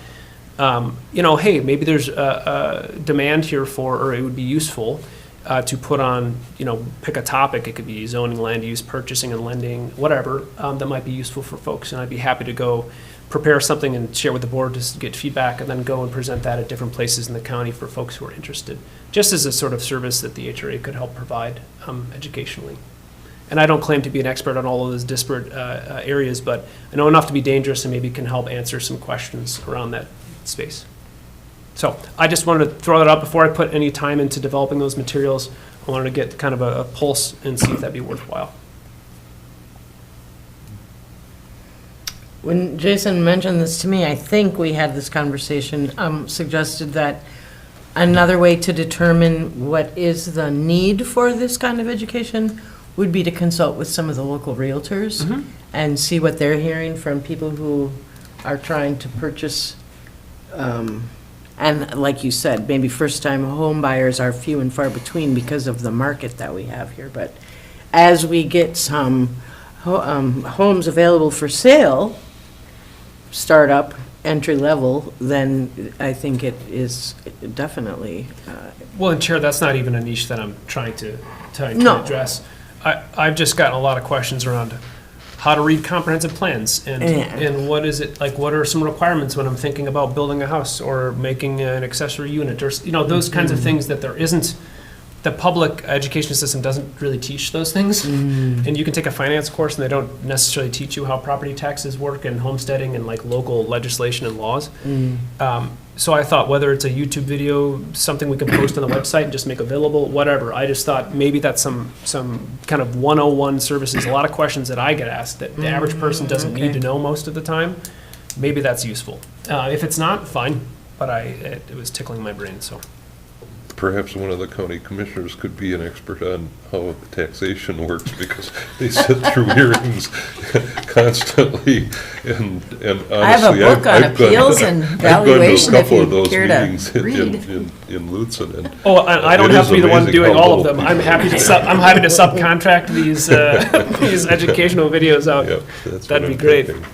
hey, maybe there's a demand here or it would be useful to put on, pick a topic. It could be zoning, land use, purchasing and lending, whatever, that might be useful for folks. And I'd be happy to go prepare something and share with the board to get feedback, and then go and present that at different places in the county for folks who are interested, just as a sort of service that the HRA could help provide educationally. And I don't claim to be an expert on all of those disparate areas, but I know enough to be dangerous and maybe can help answer some questions around that space. So I just wanted to throw that out before I put any time into developing those materials. I wanted to get kind of a pulse and see if that'd be worthwhile. When Jason mentioned this to me, I think we had this conversation, suggested that another way to determine what is the need for this kind of education would be to consult with some of the local realtors and see what they're hearing from people who are trying to purchase And like you said, maybe first-time home buyers are few and far between because of the market that we have here. But as we get some homes available for sale, startup, entry level, then I think it is definitely, Well, and Chair, that's not even a niche that I'm trying to No. address. I've just gotten a lot of questions around how to read comprehensive plans Yeah. and what is it, like, what are some requirements when I'm thinking about building a house or making an accessory unit or, those kinds of things that there isn't, the public education system doesn't really teach those things. And you can take a finance course and they don't necessarily teach you how property taxes work and homesteading and like local legislation and laws. So I thought whether it's a YouTube video, something we can post on the website and just make available, whatever. I just thought maybe that's some kind of 101 services, a lot of questions that I get asked that the average person doesn't need to know most of the time. Maybe that's useful. If it's not, fine, but it was tickling my brain, so. Perhaps one of the county commissioners could be an expert on how taxation works, because they sit through hearings constantly, and honestly, I have a book on appeals and valuation if you care to meetings read. in Lutzen, and Oh, I don't it have is to be the one amazing doing how all of little them. I'm people- happy to subcontract these these educational videos out. Yeah, that's what That'd be I'm great. thinking.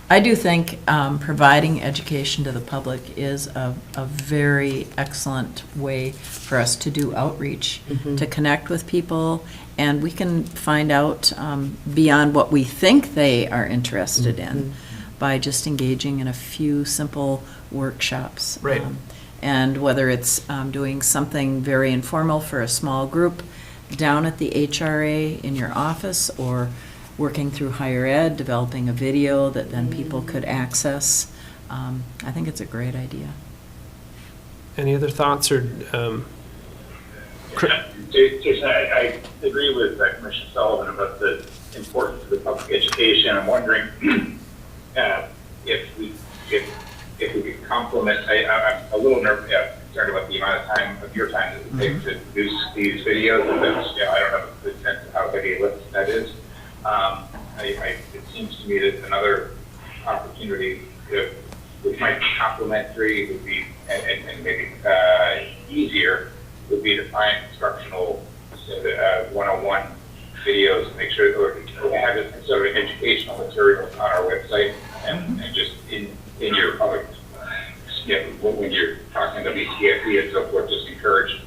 I do think providing education to the public is a very excellent way for us to do outreach, to connect with people, and we can find out beyond what we think they are interested in by just engaging in a few simple workshops. Right. And whether it's doing something very informal for a small group down at the HRA in your office, or working through higher ed, developing a video that then people could access. I think it's a great idea. Any other thoughts or? Jason, I agree with Commissioner Sullivan about the importance of the public education. I'm wondering if we could complement. I'm a little concerned about the amount of time of your time that it takes to produce these videos. And I don't have a good sense of how heavy a lift that is. It seems to me that another opportunity which might be complementary would be, and maybe easier, would be to find instructional 101 videos, make sure that we have sort of educational materials on our website, and just in your public, when you're talking to WCFD and so forth, just encourage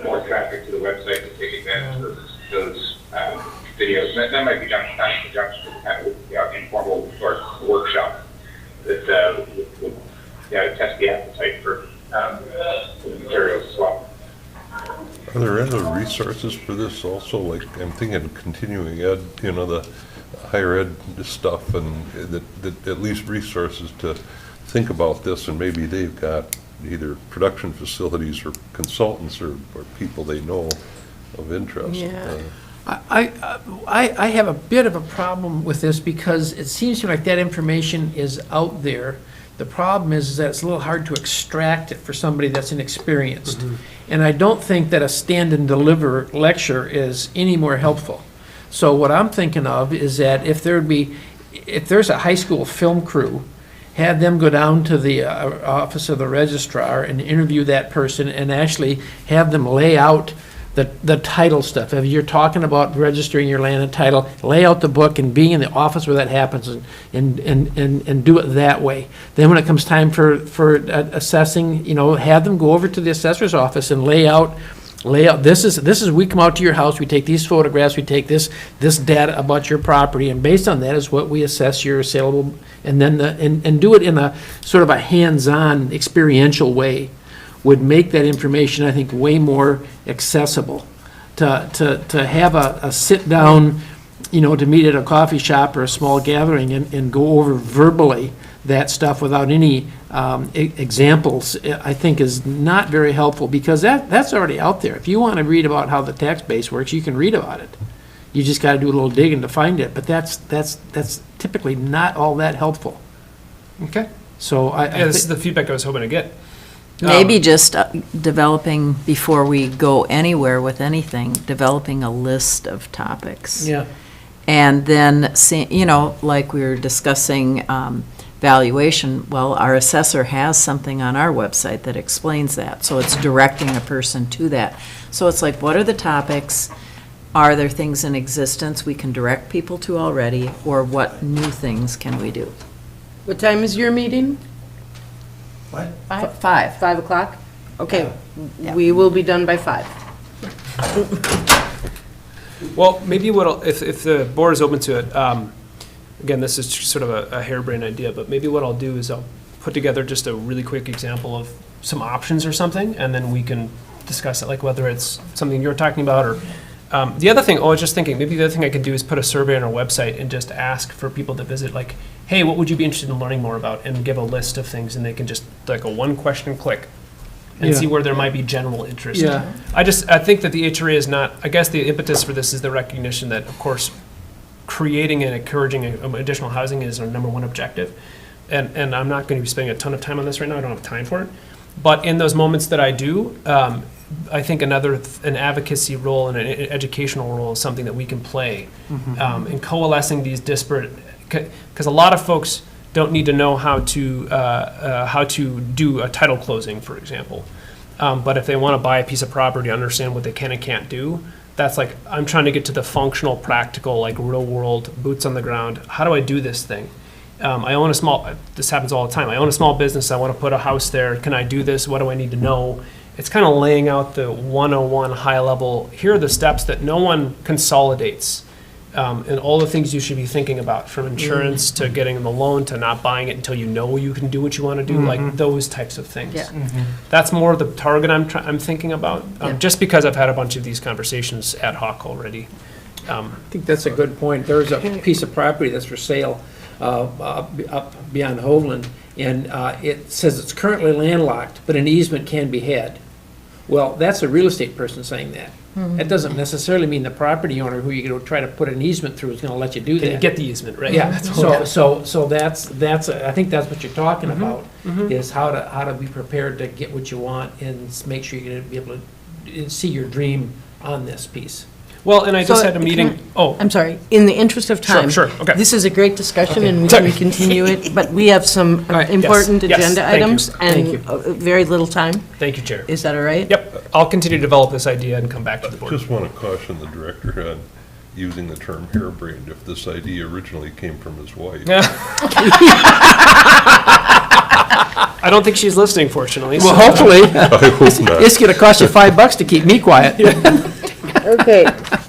more traffic to the website to take advantage of those videos. That might be done in conjunction with kind of informal or workshop that would test the appetite for materials as well. Are there other resources for this also? Like, I'm thinking continuing ed, the higher ed stuff, and that at least resources to think about this, and maybe they've got either production facilities or consultants or people they know of interest. Yeah. I have a bit of a problem with this because it seems to me like that information is out there. The problem is that it's a little hard to extract it for somebody that's inexperienced. And I don't think that a stand and deliver lecture is any more helpful. So what I'm thinking of is that if there's a high school film crew, have them go down to the office of the registrar and interview that person and actually have them lay out the title stuff. If you're talking about registering your land and title, lay out the book and be in the office where that happens and do it that way. Then when it comes time for assessing, have them go over to the assessor's office and lay out, this is, we come out to your house, we take these photographs, we take this data about your property, and based on that is what we assess your saleable, and then and do it in a sort of a hands-on experiential way would make that information, I think, way more accessible. To have a sit-down, to meet at a coffee shop or a small gathering and go over verbally that stuff without any examples, I think is not very helpful, because that's already out there. If you want to read about how the tax base works, you can read about it. You just got to do a little digging to find it, but that's typically not all that helpful. Okay. So This is the feedback I was hoping to get. Maybe just developing, before we go anywhere with anything, developing a list of topics. Yeah. And then, like we were discussing valuation, well, our assessor has something on our website that explains that, so it's directing a person to that. So it's like, what are the topics? Are there things in existence we can direct people to already, or what new things can we do? What time is your meeting? What? 5. 5 o'clock? Okay, Yeah. we will be done by 5. Well, maybe if the board is open to it, again, this is sort of a harebrained idea, but maybe what I'll do is I'll put together just a really quick example of some options or something, and then we can discuss it, like whether it's something you're talking about or, the other thing, I was just thinking, maybe the other thing I could do is put a survey on our website and just ask for people to visit, like, hey, what would you be interested in learning more about? And give a list of things, and they can just, like a one-question click, and Yeah. see where there might be general interest. Yeah. I think that the HRA is not, I guess the impetus for this is the recognition that, of course, creating and encouraging additional housing is our number one objective. And I'm not going to be spending a ton of time on this right now, I don't have time for it. But in those moments that I do, I think an advocacy role and an educational role is something that we can play in coalescing these disparate, because a lot of folks don't need to know how to do a title closing, for example. But if they want to buy a piece of property, understand what they can and can't do, that's like, I'm trying to get to the functional, practical, like real world, boots on the ground. How do I do this thing? I own this happens all the time. I own a small business. I want to put a house there. Can I do this? What do I need to know? It's kind of laying out the 101 high level. Here are the steps that no one consolidates. And all the things you should be thinking about, from insurance to getting the loan to not buying it until you know you can do what you want to do, like those types of things. Yeah. That's more the target I'm thinking about, Yeah. just because I've had a bunch of these conversations ad hoc already. I think that's a good point. There's a piece of property that's for sale up beyond Hoveland, and it says it's currently landlocked, but an easement can be had. Well, that's a real estate person saying that. That doesn't necessarily mean the property owner who you try to put an easement through is going to let you do Can you that. get the easement, right? Yeah, That's all. so I think that's what you're talking about, is how to be prepared to get what you want and make sure you're going to be able to see your dream on this piece. Well, and I just So, had a meeting, I'm sorry, in the interest of time. Sure, okay. This is a great discussion, and we Sorry. can continue it, but we have some All right, important yes, agenda thank you. items Thank you. and very little time. Thank you, Chair. Is that all right? Yep, I'll continue to develop this idea and come back to the board. Just want to caution the director on using the term harebrained if this idea originally came from his wife. I don't think she's listening, fortunately. Well, so- hopefully, I hope not. it's going to cost you $5 to keep me quiet. Okay.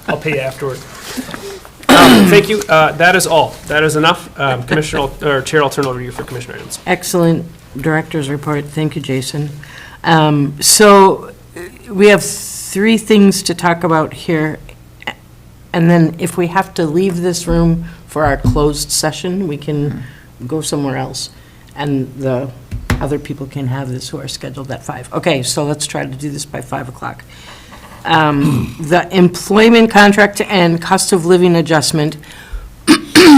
I'll pay you afterward. Thank you. That is all. That is enough. Commissioner, or Chair, I'll turn over to you for commissioner items. Excellent director's report. Thank you, Jason. So we have 3 things to talk about here. And then if we have to leave this room for our closed session, we can go somewhere else. And the other people can have this who are scheduled at 5. Okay, so let's try to do this by 5 o'clock. The employment contract and cost of living adjustment.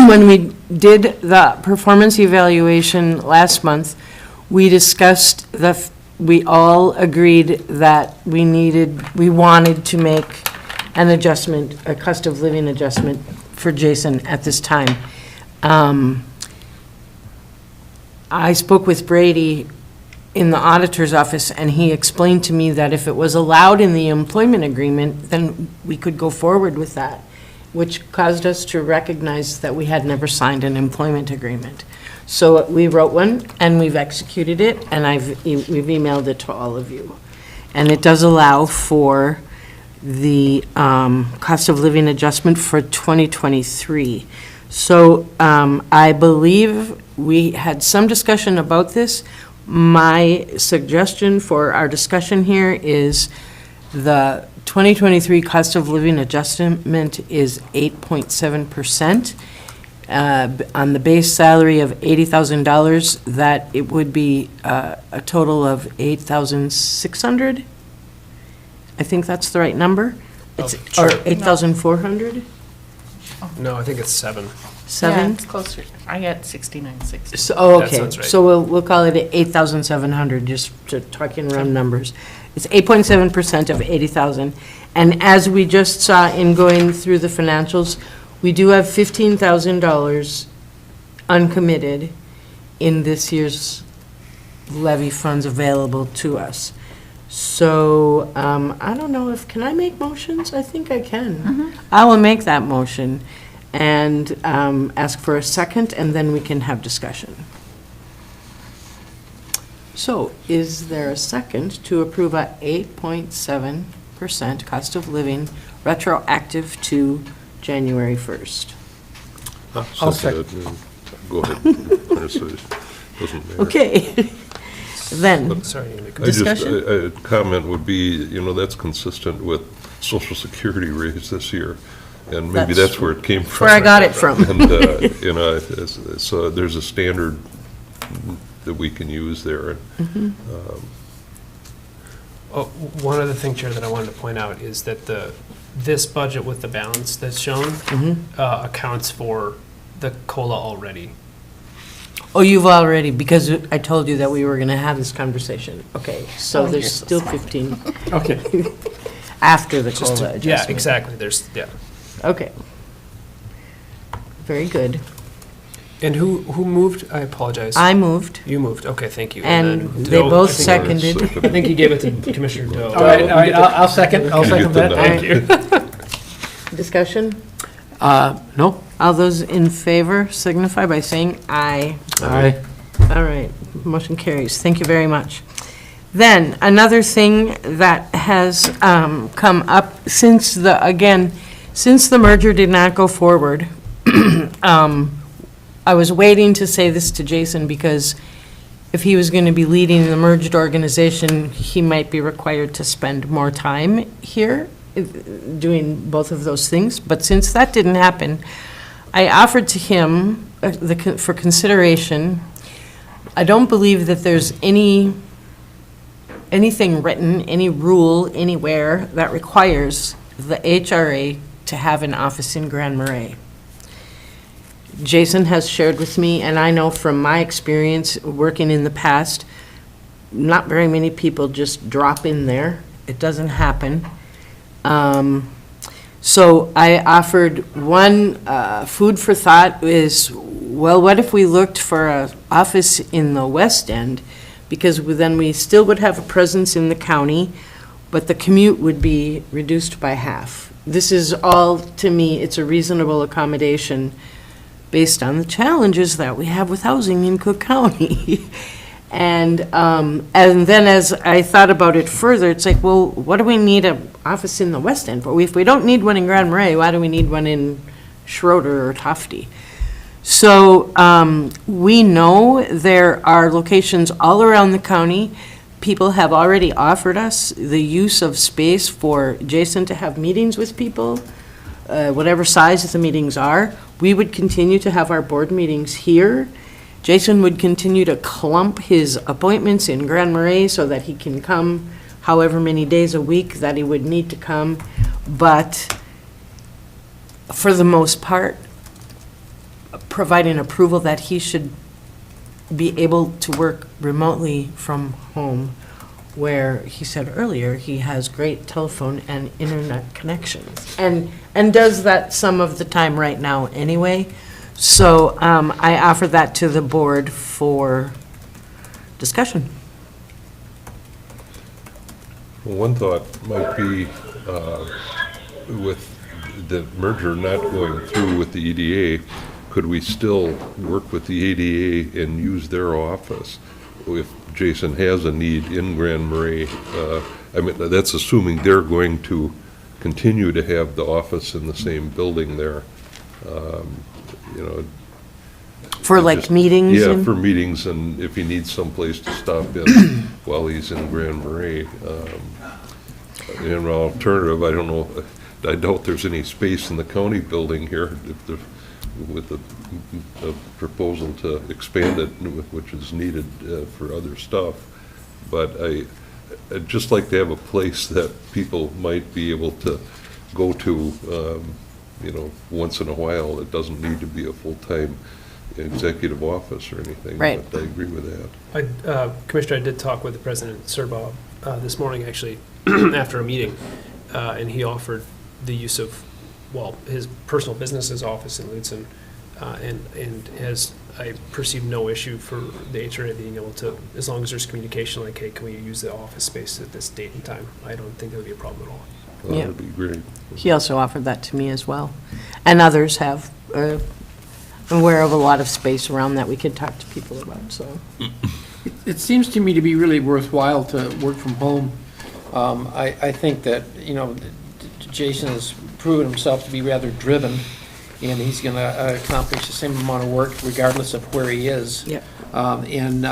When we did the performance evaluation last month, we discussed we all agreed that we wanted to make an adjustment, a cost of living adjustment for Jason at this time. I spoke with Brady in the auditor's office, and he explained to me that if it was allowed in the employment agreement, then we could go forward with that, which caused us to recognize that we had never signed an employment agreement. So we wrote one, and we've executed it, and we've emailed it to all of you. And it does allow for the cost of living adjustment for 2023. So I believe we had some discussion about this. My suggestion for our discussion here is the 2023 cost of living adjustment is 8.7%. On the base salary of $80,000, that it would be a total of $8,600. I think that's the right number. It's, sure. or 8,400? No, I think it's 7. Yeah, 7? it's closer. I got 6960. So, oh, That okay, sounds right. so we'll call it 8,700, just to talk in round numbers. It's 8.7% of 80,000. And as we just saw in going through the financials, We do have $15,000 uncommitted in this year's levy funds available to us. So, I don't know if, can I make motions? I think I can. I will make that motion and ask for a second, and then we can have discussion. So, is there a second to approve a 8.7% cost of living retroactive to January 1st? I'll Second. Go ahead. Doesn't matter. Okay. Then, Sorry, Amy. I just, Discussion? a comment would be, that's consistent with Social Security raise this year, and maybe That's that's where it came from. where I got it from. And, so there's a standard that we can use there. Oh, one other thing, Chair, that I wanted to point out is that this budget with the balance that's shown accounts for the COLA already. Oh, you've already, because I told you that we were going to have this conversation. Okay, so Oh, there's you're so still sorry. 15 Okay. after the Just COLA to- adjustment. Yeah, exactly. Okay. Very good. And who moved? I apologize. I moved, You moved. Okay, thank you. and then they Doe, both I think- seconded. I think you gave it to Commissioner Doe. All right, I'll second You that. get the Thank you. Discussion? No? All those in favor signify by saying aye. Aye. All right, motion carries. Thank you very much. Then, another thing that has come up since the merger did not go forward, I was waiting to say this to Jason because if he was going to be leading the merged organization, he might be required to spend more time here doing both of those things. But since that didn't happen, I offered to him for consideration. I don't believe that there's anything written, any rule anywhere that requires the HRA to have an office in Grand Marais. Jason has shared with me, and I know from my experience working in the past, not very many people just drop in there. It doesn't happen. So I offered one food for thought is, well, what if we looked for an office in the West End? Because then we still would have a presence in the county, but the commute would be reduced by half. This is all, to me, it's a reasonable accommodation based on the challenges that we have with housing in Cook County. And then as I thought about it further, it's like, well, what do we need an office in the West End for? If we don't need one in Grand Marais, why do we need one in Schroeder or Tofty? So we know there are locations all around the county. People have already offered us the use of space for Jason to have meetings with people, whatever size the meetings are. We would continue to have our board meetings here. Jason would continue to clump his appointments in Grand Marais so that he can come however many days a week that he would need to come. But for the most part, providing approval that he should be able to work remotely from home, where he said earlier he has great telephone and internet connections, and does that some of the time right now anyway. So I offer that to the board for discussion. Well, one thought might be with the merger not going through with the EDA, could we still work with the ADA and use their office if Jason has a need in Grand Marais? I mean, that's assuming they're going to continue to have the office in the same building there. For like Just- meetings? Yeah, and- for meetings, and if he needs someplace to stop in while he's in Grand Marais. An alternative, I don't know, I doubt there's any space in the county building here with the proposal to expand it, which is needed for other stuff. But I'd just like to have a place that people might be able to go to, once in a while. It doesn't need to be a full-time executive office or anything. Right. But I agree with that. Commissioner, I did talk with the President Serbaugh this morning, actually, after a meeting, and he offered the use of his personal business's office in Lutzen, and has, I perceive no issue for the HRA being able to, as long as there's communication, like, hey, can we use the office space at this date and time? I don't think that would be a problem at all. Well, Yeah. that'd be great. He also offered that to me as well. And others have. I'm aware of a lot of space around that we could talk to people about, so. It seems to me to be really worthwhile to work from home. I think that, Jason has proven himself to be rather driven, and he's going to accomplish the same amount of work regardless of where he is. Yeah. And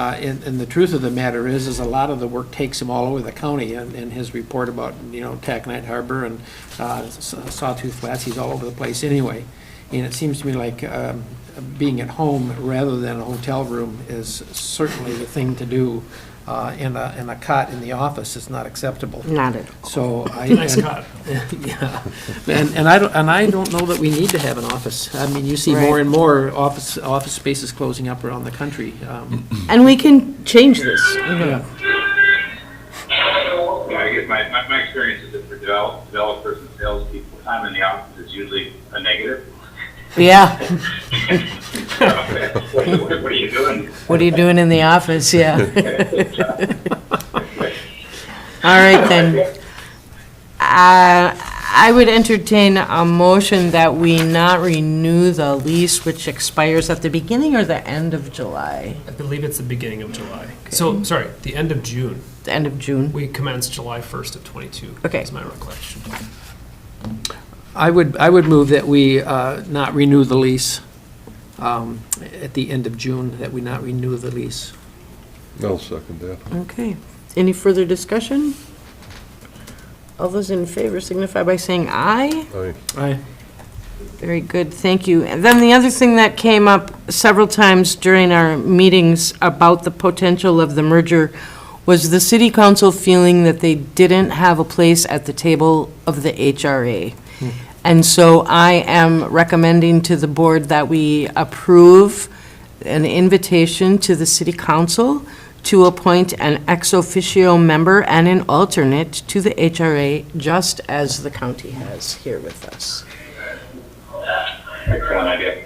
the truth of the matter is a lot of the work takes him all over the county, and his report about, Taconite Harbor and Sawtooth Flats, he's all over the place anyway. And it seems to me like being at home rather than a hotel room is certainly the thing to do. And a cot in the office is not acceptable. Not at all. So I. Nice and- cot. Yeah, and I don't know that we need to have an office. I mean, you see more Right. and more office spaces closing up around the country. And we can change this. Yeah. I guess my experience is that for developers and salespeople, time in the office is usually a negative. Yeah. What are you doing? What are you doing in the office? Yeah. All right, then. I would entertain a motion that we not renew the lease, which expires at the beginning or the end of July? I believe it's the beginning of July. So, sorry, the end of June. The end of June? We commenced July 1st of '22. Okay. Is my recollection. I would move that we not renew the lease at the end of June, that we not renew the lease. I'll second that. Okay. Any further discussion? All those in favor signify by saying aye. Aye. Very good, thank you. And then the other thing that came up several times during our meetings about the potential of the merger was the city council feeling that they didn't have a place at the table of the HRA. And so I am recommending to the board that we approve an invitation to the city council to appoint an ex officio member and an alternate to the HRA, just as the county has here with us. Excellent idea.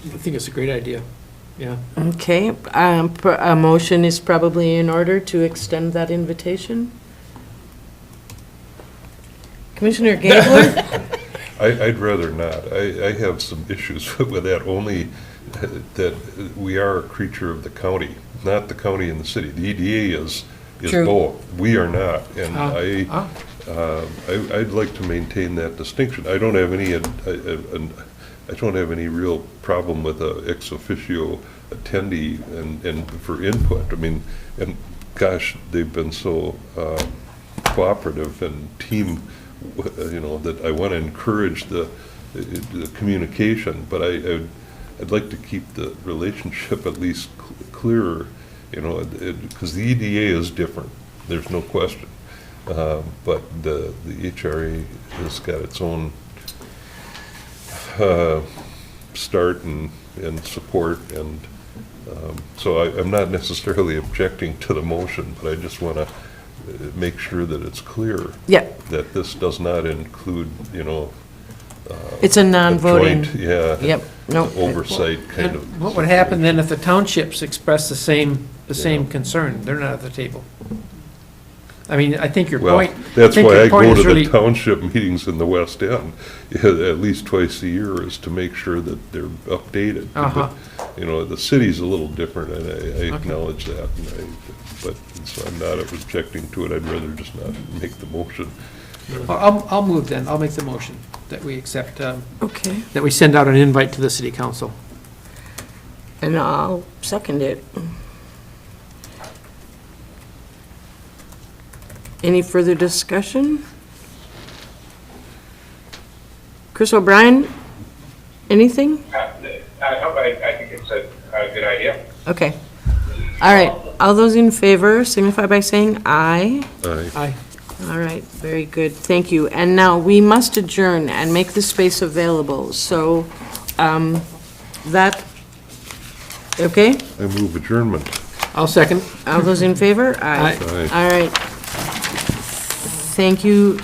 I think it's a great idea, yeah. Okay, a motion is probably in order to extend that invitation. Commissioner Gabler? I'd rather not. I have some issues with that, only that we are a creature of the county, not the county and the city. The EDA is True. both. We are not. And Ah. I'd like to maintain that distinction. I don't have any real problem with a ex officio attendee and for input. I mean, and gosh, they've been so cooperative and team, that I want to encourage the communication, but I'd like to keep the relationship at least clearer, because the EDA is different, there's no question. But the HRA has got its own start and support, and so I'm not necessarily objecting to the motion, but I just want to make sure that it's clear Yep, that this does not include, it's a non-voting. joint, yeah. Yep, no. Oversight kind And of. what would happen then if the townships express the same concern? They're not at the table. I mean, I think your Well, point. that's think why your I point go is to the really- township meetings in the West End, at least twice a year, is to make sure that they're updated. Uh-huh. But, the city's a little different, and I acknowledge that, but so I'm not objecting to it. I'd rather just not make the motion. I'll move then. I'll make the motion that we accept, Okay, that we send out an invite to the city council. and I'll second it. Any further discussion? Chris O'Brien, anything? I think it's a good idea. Okay. All right, all those in favor signify by saying aye. Aye. Aye. All right, very good, thank you. And now we must adjourn and make the space available, so, that, okay? I move adjournment. I'll second. All those in favor? Aye. Aye. All right. Thank you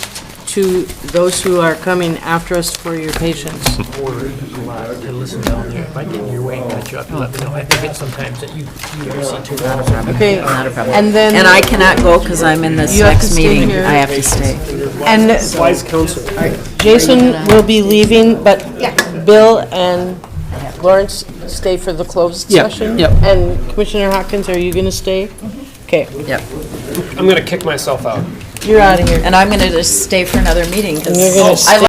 to to those who are coming after us for your patience. To listen down there. If I get in your way and cut you up, you let me know. I forget sometimes that you see too. Okay, Not a problem. and then. And I cannot go because I'm in this You have to next stay meeting. here. I have to stay. And Wise counsel. Jason will be leaving, but Bill and Lawrence stay for the closed Yep, session? yep. And Commissioner Hopkins, are you going to stay? Okay, Yep. I'm going to kick myself out. you're out of here. And I'm going to just stay for another meeting because And you're gonna I